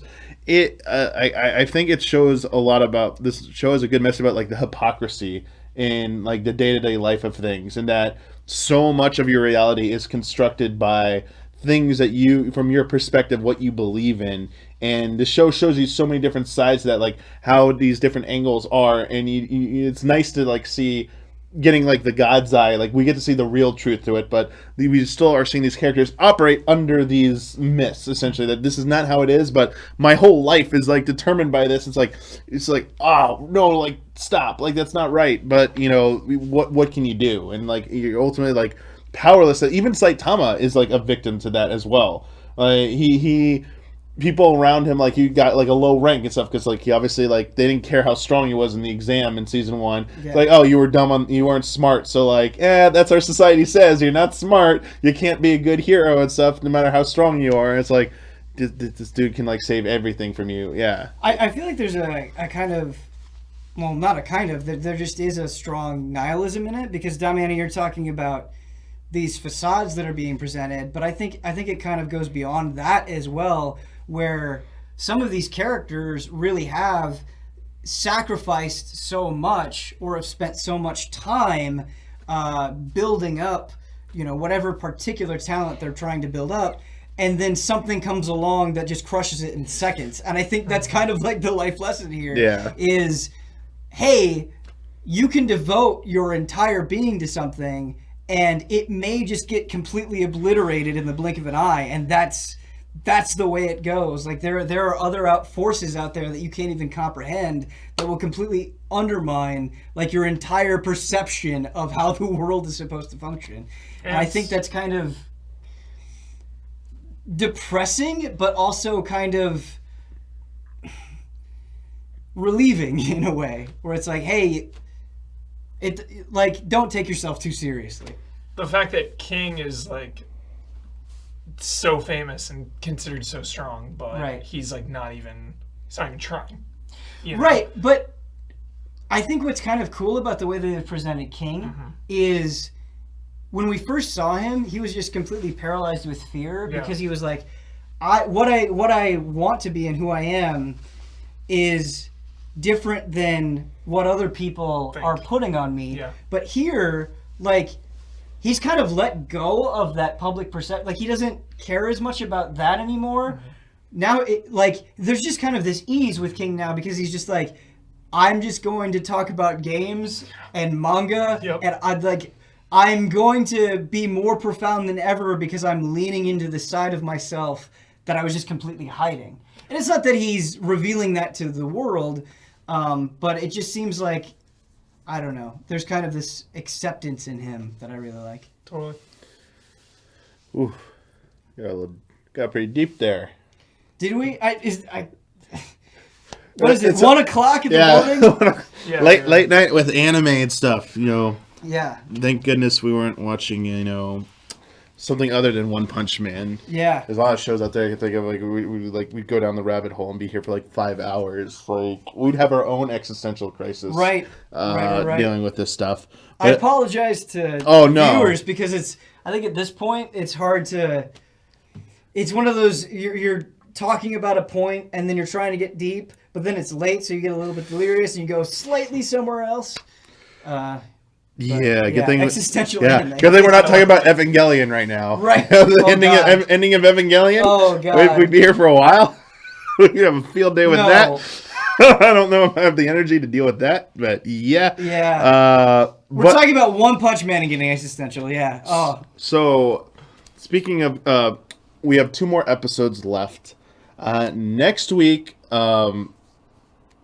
Speaker 1: I think it shows a lot about, this show is a good message about, like, the hypocrisy in, like, the day-to-day life of things, and that so much of your reality is constructed by things that you, from your perspective, what you believe in. And the show shows you so many different sides to that, like how these different angles are, and it's nice to, like, see, getting, like, the God's eye, like, we get to see the real truth to it, but we still are seeing these characters operate under these myths, essentially, that this is not how it is, but my whole life is, like, determined by this. It's like, oh no, like, stop, like, that's not right. But, you know, what can you do? And, like, you're ultimately, like, powerless. Even Saitama is, like, a victim to that as well. He people around him, like, he got, like, a low rank and stuff because, like, he obviously, like, they didn't care how strong he was in the exam in season 1.
Speaker 2: Yeah.
Speaker 1: Like, oh, you were dumb, you weren't smart, so, like, that's our society says, you're not smart, you can't be a good hero and stuff, no matter how strong you are. And it's like, this dude can, like, save everything from you. Yeah.
Speaker 2: I feel like there's a kind of, well, not a kind of, there just is a strong nihilism in it, because, Damiani, you're talking about these facades that are being presented, but I think it kind of goes beyond that as well, where some of these characters really have sacrificed so much, or have spent so much time building up, you know, whatever particular talent they're trying to build up, and then something comes along that just crushes it in seconds. And I think that's kind of like the life lesson here.
Speaker 1: Yeah.
Speaker 2: Is, hey, you can devote your entire being to something, and it may just get completely obliterated in the blink of an eye, and that's the way it goes. Like, there are other forces out there that you can't even comprehend that will completely undermine, like, your entire perception of how the world is supposed to function. And I think that's kind of depressing, but also kind of relieving in a way, where it's like, hey, don't take yourself too seriously.
Speaker 3: The fact that King is like so famous and considered so strong, but he's like not even trying. You know?
Speaker 2: Right, but I think what's kind of cool about the way they presented King is when we first saw him, he was just completely paralyzed with fear because he was like, what I want to be and who I am is different than what other people are putting on me. Yeah. But here, like, he's kind of let go of that public perception. Like, he doesn't care as much about that anymore. Now, there's just kind of this ease with King now because he's just like, I'm just going to talk about games and manga, and I'm going to be more profound than ever because I'm leaning into the side of myself that I was just completely hiding. And it's not that he's revealing that to the world, but it just seems like, I don't know, there's kind of this acceptance in him that I really like.
Speaker 3: Totally.
Speaker 1: Ooh, got pretty deep there.
Speaker 2: Did we? What is it? 1 o'clock in the morning?
Speaker 1: Late night with anime and stuff. You know.
Speaker 2: Yeah.
Speaker 1: Thank goodness we weren't watching. Something other than One Punch Man.
Speaker 2: Yeah.
Speaker 1: There's a lot of shows out there I can think of. We'd go down the rabbit hole and be here for like 5 hours. Like we'd have our own existential crisis.
Speaker 2: Right.
Speaker 1: Dealing with this stuff. But,
Speaker 2: I apologize to viewers because I think at this point it's hard to. It's one of those you're talking about a point and then you're trying to get deep, but then it's late, so you get a little bit delirious and you go slightly somewhere else.
Speaker 1: Good thing.
Speaker 2: Existential.
Speaker 1: Good thing we're not talking about Evangelion right now.
Speaker 2: Right.
Speaker 1: The ending of Evangelion.
Speaker 2: Oh god.
Speaker 1: We'd be here for a while. We'd have a field day with that. I don't know if I have the energy to deal with that, but yeah.
Speaker 2: Yeah. We're talking about One Punch Man and getting existential. Yeah. Oh.
Speaker 1: So, speaking of, we have 2 more episodes left. Next week,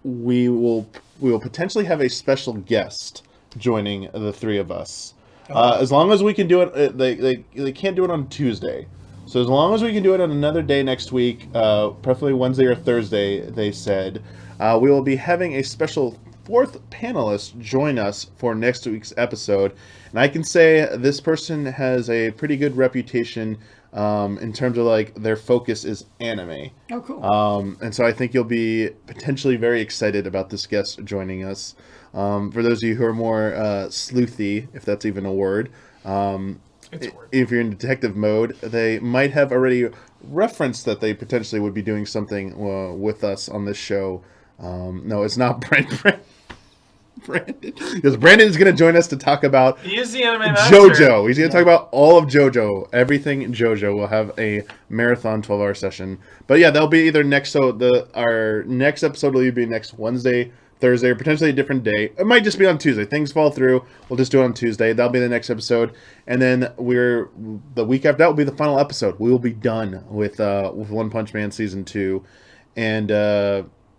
Speaker 1: we will potentially have a special guest joining the 3 of us. As long as we can do it, they can't do it on Tuesday. So as long as we can do it on another day next week, preferably Wednesday or Thursday, they said, we will be having a special 4th panelist join us for next week's episode. And I can say this person has a pretty good reputation in terms of like their focus is anime.
Speaker 2: Oh, cool.
Speaker 1: And so I think you'll be potentially very excited about this guest joining us. For those of you who are more sleuthy, if that's even a word, if you're in detective mode, they might have already referenced that they potentially would be doing something with us on this show. No, it's not Brandon. Because Brandon is going to join us to talk about
Speaker 3: he is the anime master.
Speaker 1: JoJo. He's going to talk about all of JoJo, everything JoJo. We'll have a marathon 12-hour session. But yeah, that'll be either next. So our next episode will either be next Wednesday, Thursday, or potentially a different day. It might just be on Tuesday. Things fall through. We'll just do it on Tuesday. That'll be the next episode, and then the week after that will be the final episode. We will be done with One Punch Man season 2, and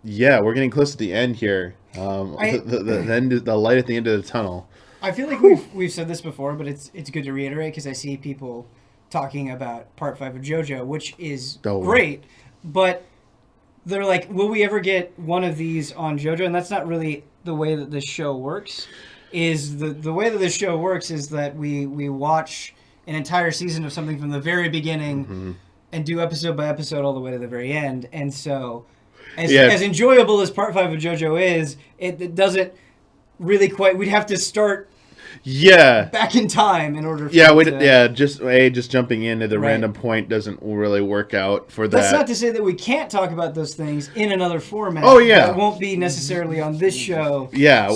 Speaker 1: yeah, we're getting close to the end here. The light at the end of the tunnel.
Speaker 2: I feel like we've said this before, but it's good to reiterate because I see people talking about Part 5 of JoJo, which is great, but they're like, will we ever get one of these on JoJo? And that's not really the way that this show works. Is the way that this show works is that we watch an entire season of something from the very beginning and do episode by episode all the way to the very end. And so as enjoyable as Part 5 of JoJo is, it doesn't really quite... We'd have to start back in time in order for just jumping in at a random point doesn't really work out for that. That's not to say that we can't talk about those things in another format.
Speaker 1: Oh, yeah.
Speaker 2: It won't be necessarily on this show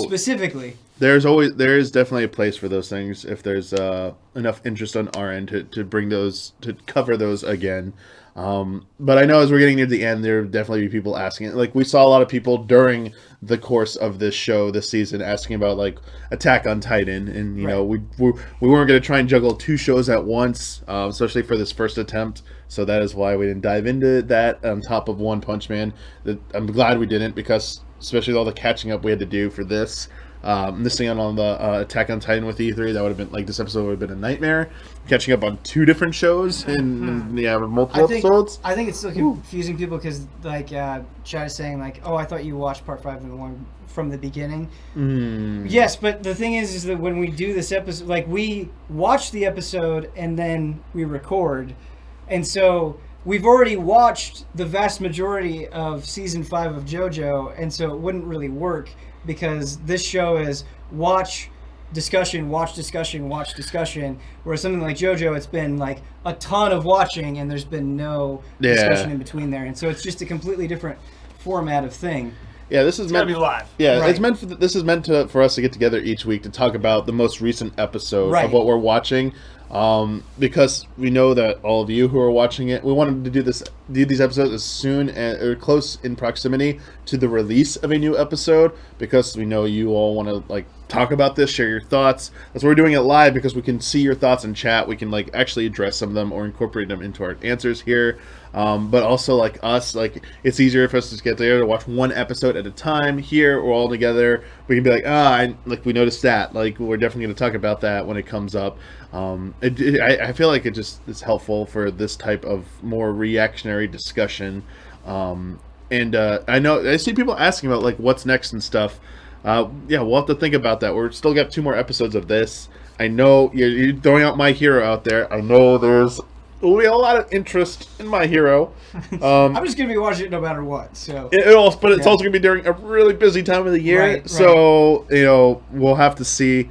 Speaker 2: specifically.
Speaker 1: There is definitely a place for those things if there's enough interest on our end to bring those, to cover those again. But I know as we're getting near the end, there will definitely be people asking. Like, we saw a lot of people during the course of this show this season asking about like Attack on Titan, and you know we weren't going to try and juggle 2 shows at once, especially for this first attempt. So that is why we didn't dive into that on top of One Punch Man. I'm glad we didn't, because especially with all the catching up we had to do for this. Missing out on the Attack on Titan with E3, that would have been like this episode would have been a nightmare. Catching up on 2 different shows and with multiple episodes.
Speaker 2: I think it's still confusing people because like Chad is saying like, oh, I thought you watched part 5 of the one from the beginning. Yes, but the thing is that when we do this episode, like we watch the episode and then we record, and so we've already watched the vast majority of season 5 of JoJo, and so it wouldn't really work because this show is watch discussion, watch discussion, watch discussion, whereas something like JoJo, it's been like a ton of watching and there's been no discussion in between there, and so it's just a completely different format of thing.
Speaker 1: Yeah, this is
Speaker 3: meant to be live.
Speaker 1: Yeah,
Speaker 2: Right.
Speaker 1: it's meant for this is meant to for us to get together each week to talk about the most recent episode
Speaker 2: Right.
Speaker 1: of what we're watching. Because we know that all of you who are watching it, we wanted to do these episodes as soon or close in proximity to the release of a new episode, because we know you all want to like talk about this, share your thoughts. That's why we're doing it live, because we can see your thoughts in chat. We can like actually address some of them or incorporate them into our answers here. But also like us, like it's easier for us to get together to watch one episode at a time. Here we're all together. We can be like, we noticed that. Like we're definitely going to talk about that when it comes up. I feel like it just is helpful for this type of more reactionary discussion. And I know I see people asking about like what's next and stuff. Yeah, we'll have to think about that. We're still got 2 more episodes of this. I know you're throwing out My Hero out there. I know there's will be a lot of interest in My Hero.
Speaker 2: I'm just gonna be watching it no matter what. So
Speaker 1: it's also gonna be during a really busy time of the year.
Speaker 2: Right.
Speaker 1: So we'll have to see.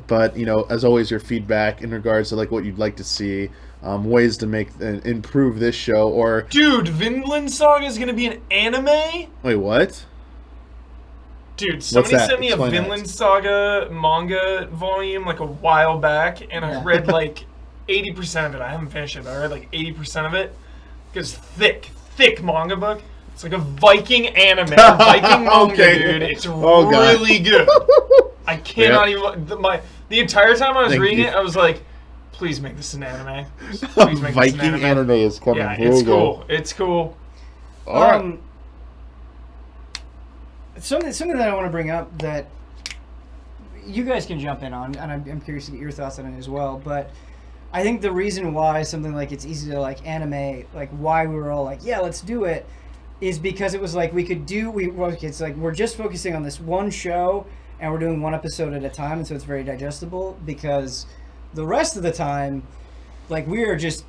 Speaker 1: But as always, your feedback in regards to like what you'd like to see, ways to make and improve this show, or
Speaker 3: Dude, Vinland Saga is gonna be an anime?
Speaker 1: wait, what?
Speaker 3: Dude, somebody
Speaker 1: that?
Speaker 3: sent me
Speaker 1: Explain
Speaker 3: a
Speaker 1: that.
Speaker 3: Vinland Saga manga volume like a while back, and I read like 80% of it. I haven't finished it, but I read like 80% of it. Because thick manga book. It's like a Viking anime, a Viking manga,
Speaker 1: Okay.
Speaker 3: dude. It's
Speaker 1: Oh, God.
Speaker 3: really good. I cannot even. The entire time I was
Speaker 1: Thank
Speaker 3: reading
Speaker 1: you.
Speaker 3: it, I was like, please make this an anime. Please make this an
Speaker 1: Viking anime is coming.
Speaker 3: Yeah,
Speaker 1: Here
Speaker 3: it's
Speaker 1: we go.
Speaker 3: cool. It's cool.
Speaker 1: All right.
Speaker 2: Something that I want to bring up that you guys can jump in on, and I'm curious to get your thoughts on it as well. But I think the reason why something like it's easy to like anime, like why we were all like, yeah, let's do it, is because it was like it's like we're just focusing on this one show and we're doing one episode at a time, and so it's very digestible. Because the rest of the time, like we are just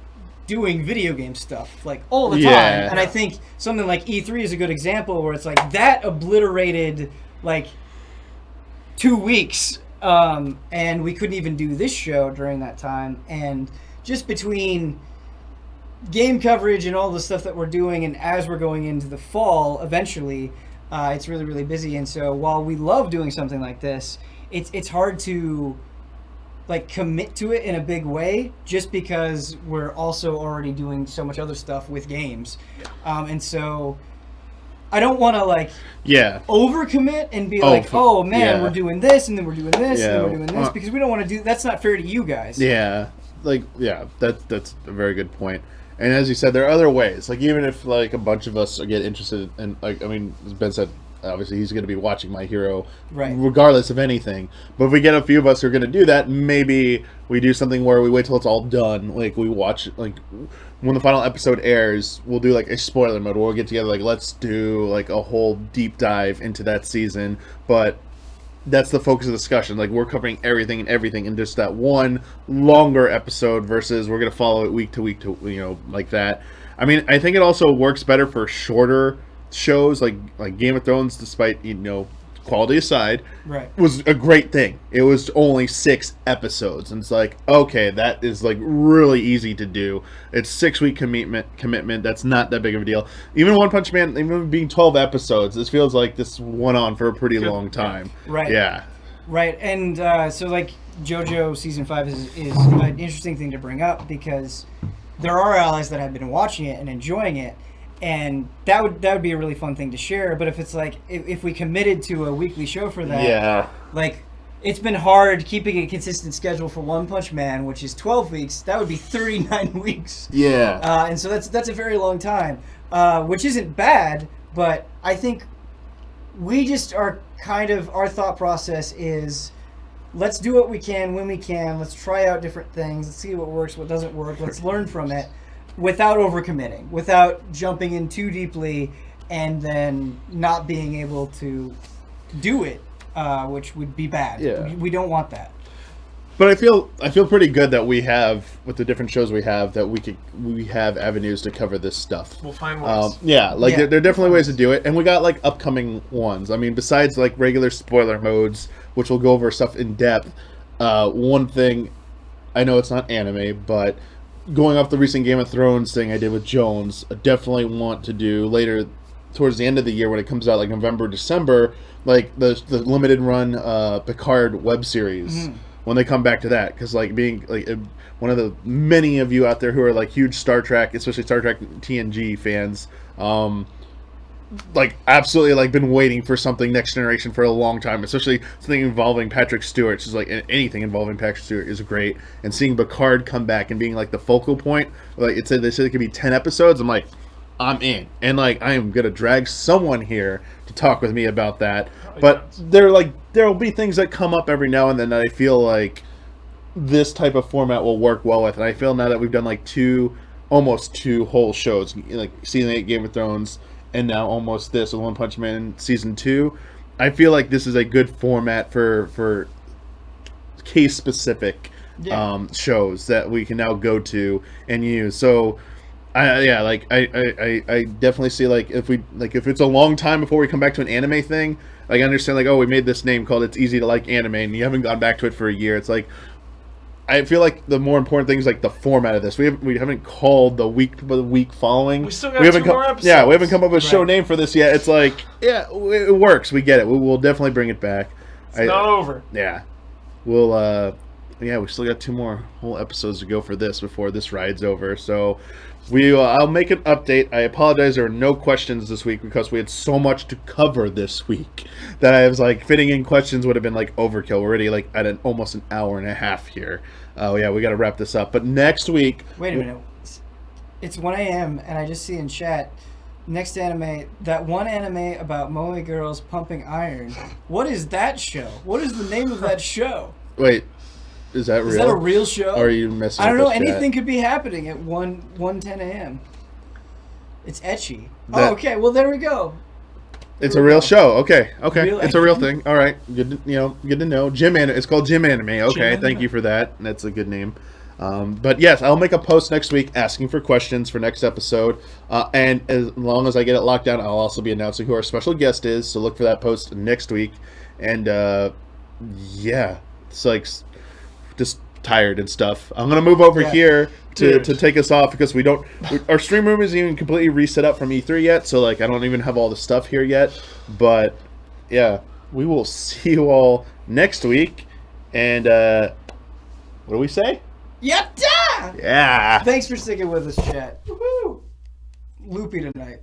Speaker 2: doing video game stuff like all the time.
Speaker 1: Yeah.
Speaker 2: And I think something like E3 is a good example where it's like that obliterated like 2 weeks, and we couldn't even do this show during that time. And just between game coverage and all the stuff that we're doing, and as we're going into the fall eventually, it's really, really busy. And so while we love doing something like this, it's hard to like commit to it in a big way, just because we're also already doing so much other stuff with games. And so I don't want to like overcommit and be oh man, we're doing this and then we're doing this and then we're doing this, because we don't want to do that's not fair to you guys.
Speaker 1: That's a very good point. And as you said, there are other ways. Like even if like a bunch of us get interested in, like, I mean, as Ben said, obviously he's going to be watching My Hero regardless of anything. But if we get a few of us who are going to do that, maybe we do something where we wait till it's all done. Like we watch, like when the final episode airs, we'll do like a spoiler mode where we'll get together, like let's do like a whole deep dive into that season. But that's the focus of the discussion. Like we're covering everything in just that one longer episode versus we're going to follow it week to week to, like that. I mean, I think it also works better for shorter shows like Game of Thrones, despite quality aside, was a great thing. It was only 6 episodes, and it's like, okay, that is like really easy to do. It's 6-week commitment. That's not that big of a deal. Even One Punch Man, even being 12 episodes, this feels like this went on for a pretty long time.
Speaker 2: And so like JoJo season 5 is an interesting thing to bring up, because there are allies that have been watching it and enjoying it. And that would be a really fun thing to share. But if it's like if we committed to a weekly show for that, like it's been hard keeping a consistent schedule for One Punch Man, which is 12 weeks. That would be 39 weeks. And so that's a very long time, which isn't bad. But I think we just are kind of our thought process is, let's do what we can when we can. Let's try out different things. Let's see what works, what doesn't work. Let's learn from it without overcommitting, without jumping in too deeply and then not being able to do it, which would be bad.
Speaker 1: Yeah.
Speaker 2: We don't want that.
Speaker 1: But I feel pretty good that we have, with the different shows we have, that we have avenues to cover this stuff.
Speaker 3: We'll find ways.
Speaker 1: Yeah, like
Speaker 2: Yeah.
Speaker 1: there are definitely ways to do it, and we got like upcoming ones. I mean, besides like regular spoiler modes, which will go over stuff in depth. One thing, I know it's not anime, but going off the recent Game of Thrones thing I did with Jones, I definitely want to do later, towards the end of the year when it comes out, like November, December, like the limited run Picard web series. When they come back to that, because like being like one of the many of you out there who are like huge Star Trek, especially Star Trek TNG fans, like absolutely like been waiting for something Next Generation for a long time, especially something involving Patrick Stewart. Just like anything involving Patrick Stewart is great, and seeing Picard come back and being like the focal point, like they said it could be 10 episodes. I'm like, I'm in, and like I am gonna drag someone here to talk with me about that. But there'll be things that come up every now and then that I feel like this type of format will work well with, and I feel now that we've done like almost two whole shows, like season 8 Game of Thrones, and now almost this with One Punch Man season 2. I feel like this is a good format for case specific shows that we can now go to and use. So. I definitely see like if it's a long time before we come back to an anime thing, like I understand like, oh, we made this name called It's Easy to Like Anime and you haven't gone back to it for a year. It's like I feel like the more important thing is like the format of this. We haven't called the week following.
Speaker 3: We still got two more episodes.
Speaker 1: Yeah, we haven't come up with a show name for this yet. It's like, yeah, it works. We get it. We'll definitely bring it back.
Speaker 3: It's not over.
Speaker 1: Yeah, we'll. Yeah, we still got 2 more whole episodes to go for this before this ride's over. So I'll make an update. I apologize there were no questions this week because we had so much to cover this week that I was like fitting in questions would have been like overkill. We're already like at almost an hour and a half here. Oh yeah, we got to wrap this up. But next week.
Speaker 2: Wait a minute. It's 1 a.m. and I just see in chat next anime, that one anime about moe girls pumping iron. What is that show? What is the name of that show?
Speaker 1: Wait. Is that real?
Speaker 2: Is that a real show?
Speaker 1: Or are you messing
Speaker 2: I don't know.
Speaker 1: with the chat?
Speaker 2: Anything could be happening at 1:10 a.m. It's ecchi.
Speaker 1: That-
Speaker 2: Oh, okay. Well, there we go.
Speaker 1: It's a real show. Okay.
Speaker 2: Real
Speaker 1: It's a real
Speaker 2: anime?
Speaker 1: thing. All right. Good to know. It's called Gym Anime. Okay.
Speaker 3: Gym
Speaker 1: Thank
Speaker 3: Anime.
Speaker 1: you for that. That's a good name. But yes, I'll make a post next week asking for questions for next episode. And as long as I get it locked down, I'll also be announcing who our special guest is. So look for that post next week. And yeah, it's like just tired and stuff. I'm gonna move over here to take us off because our stream room isn't even completely reset up from E3 yet. So like I don't even have all the stuff here yet. But yeah, we will see you all next week. And what do we say?
Speaker 2: Yatta!
Speaker 1: Yeah.
Speaker 2: Thanks for sticking with us, chat. Woohoo! Loopy tonight.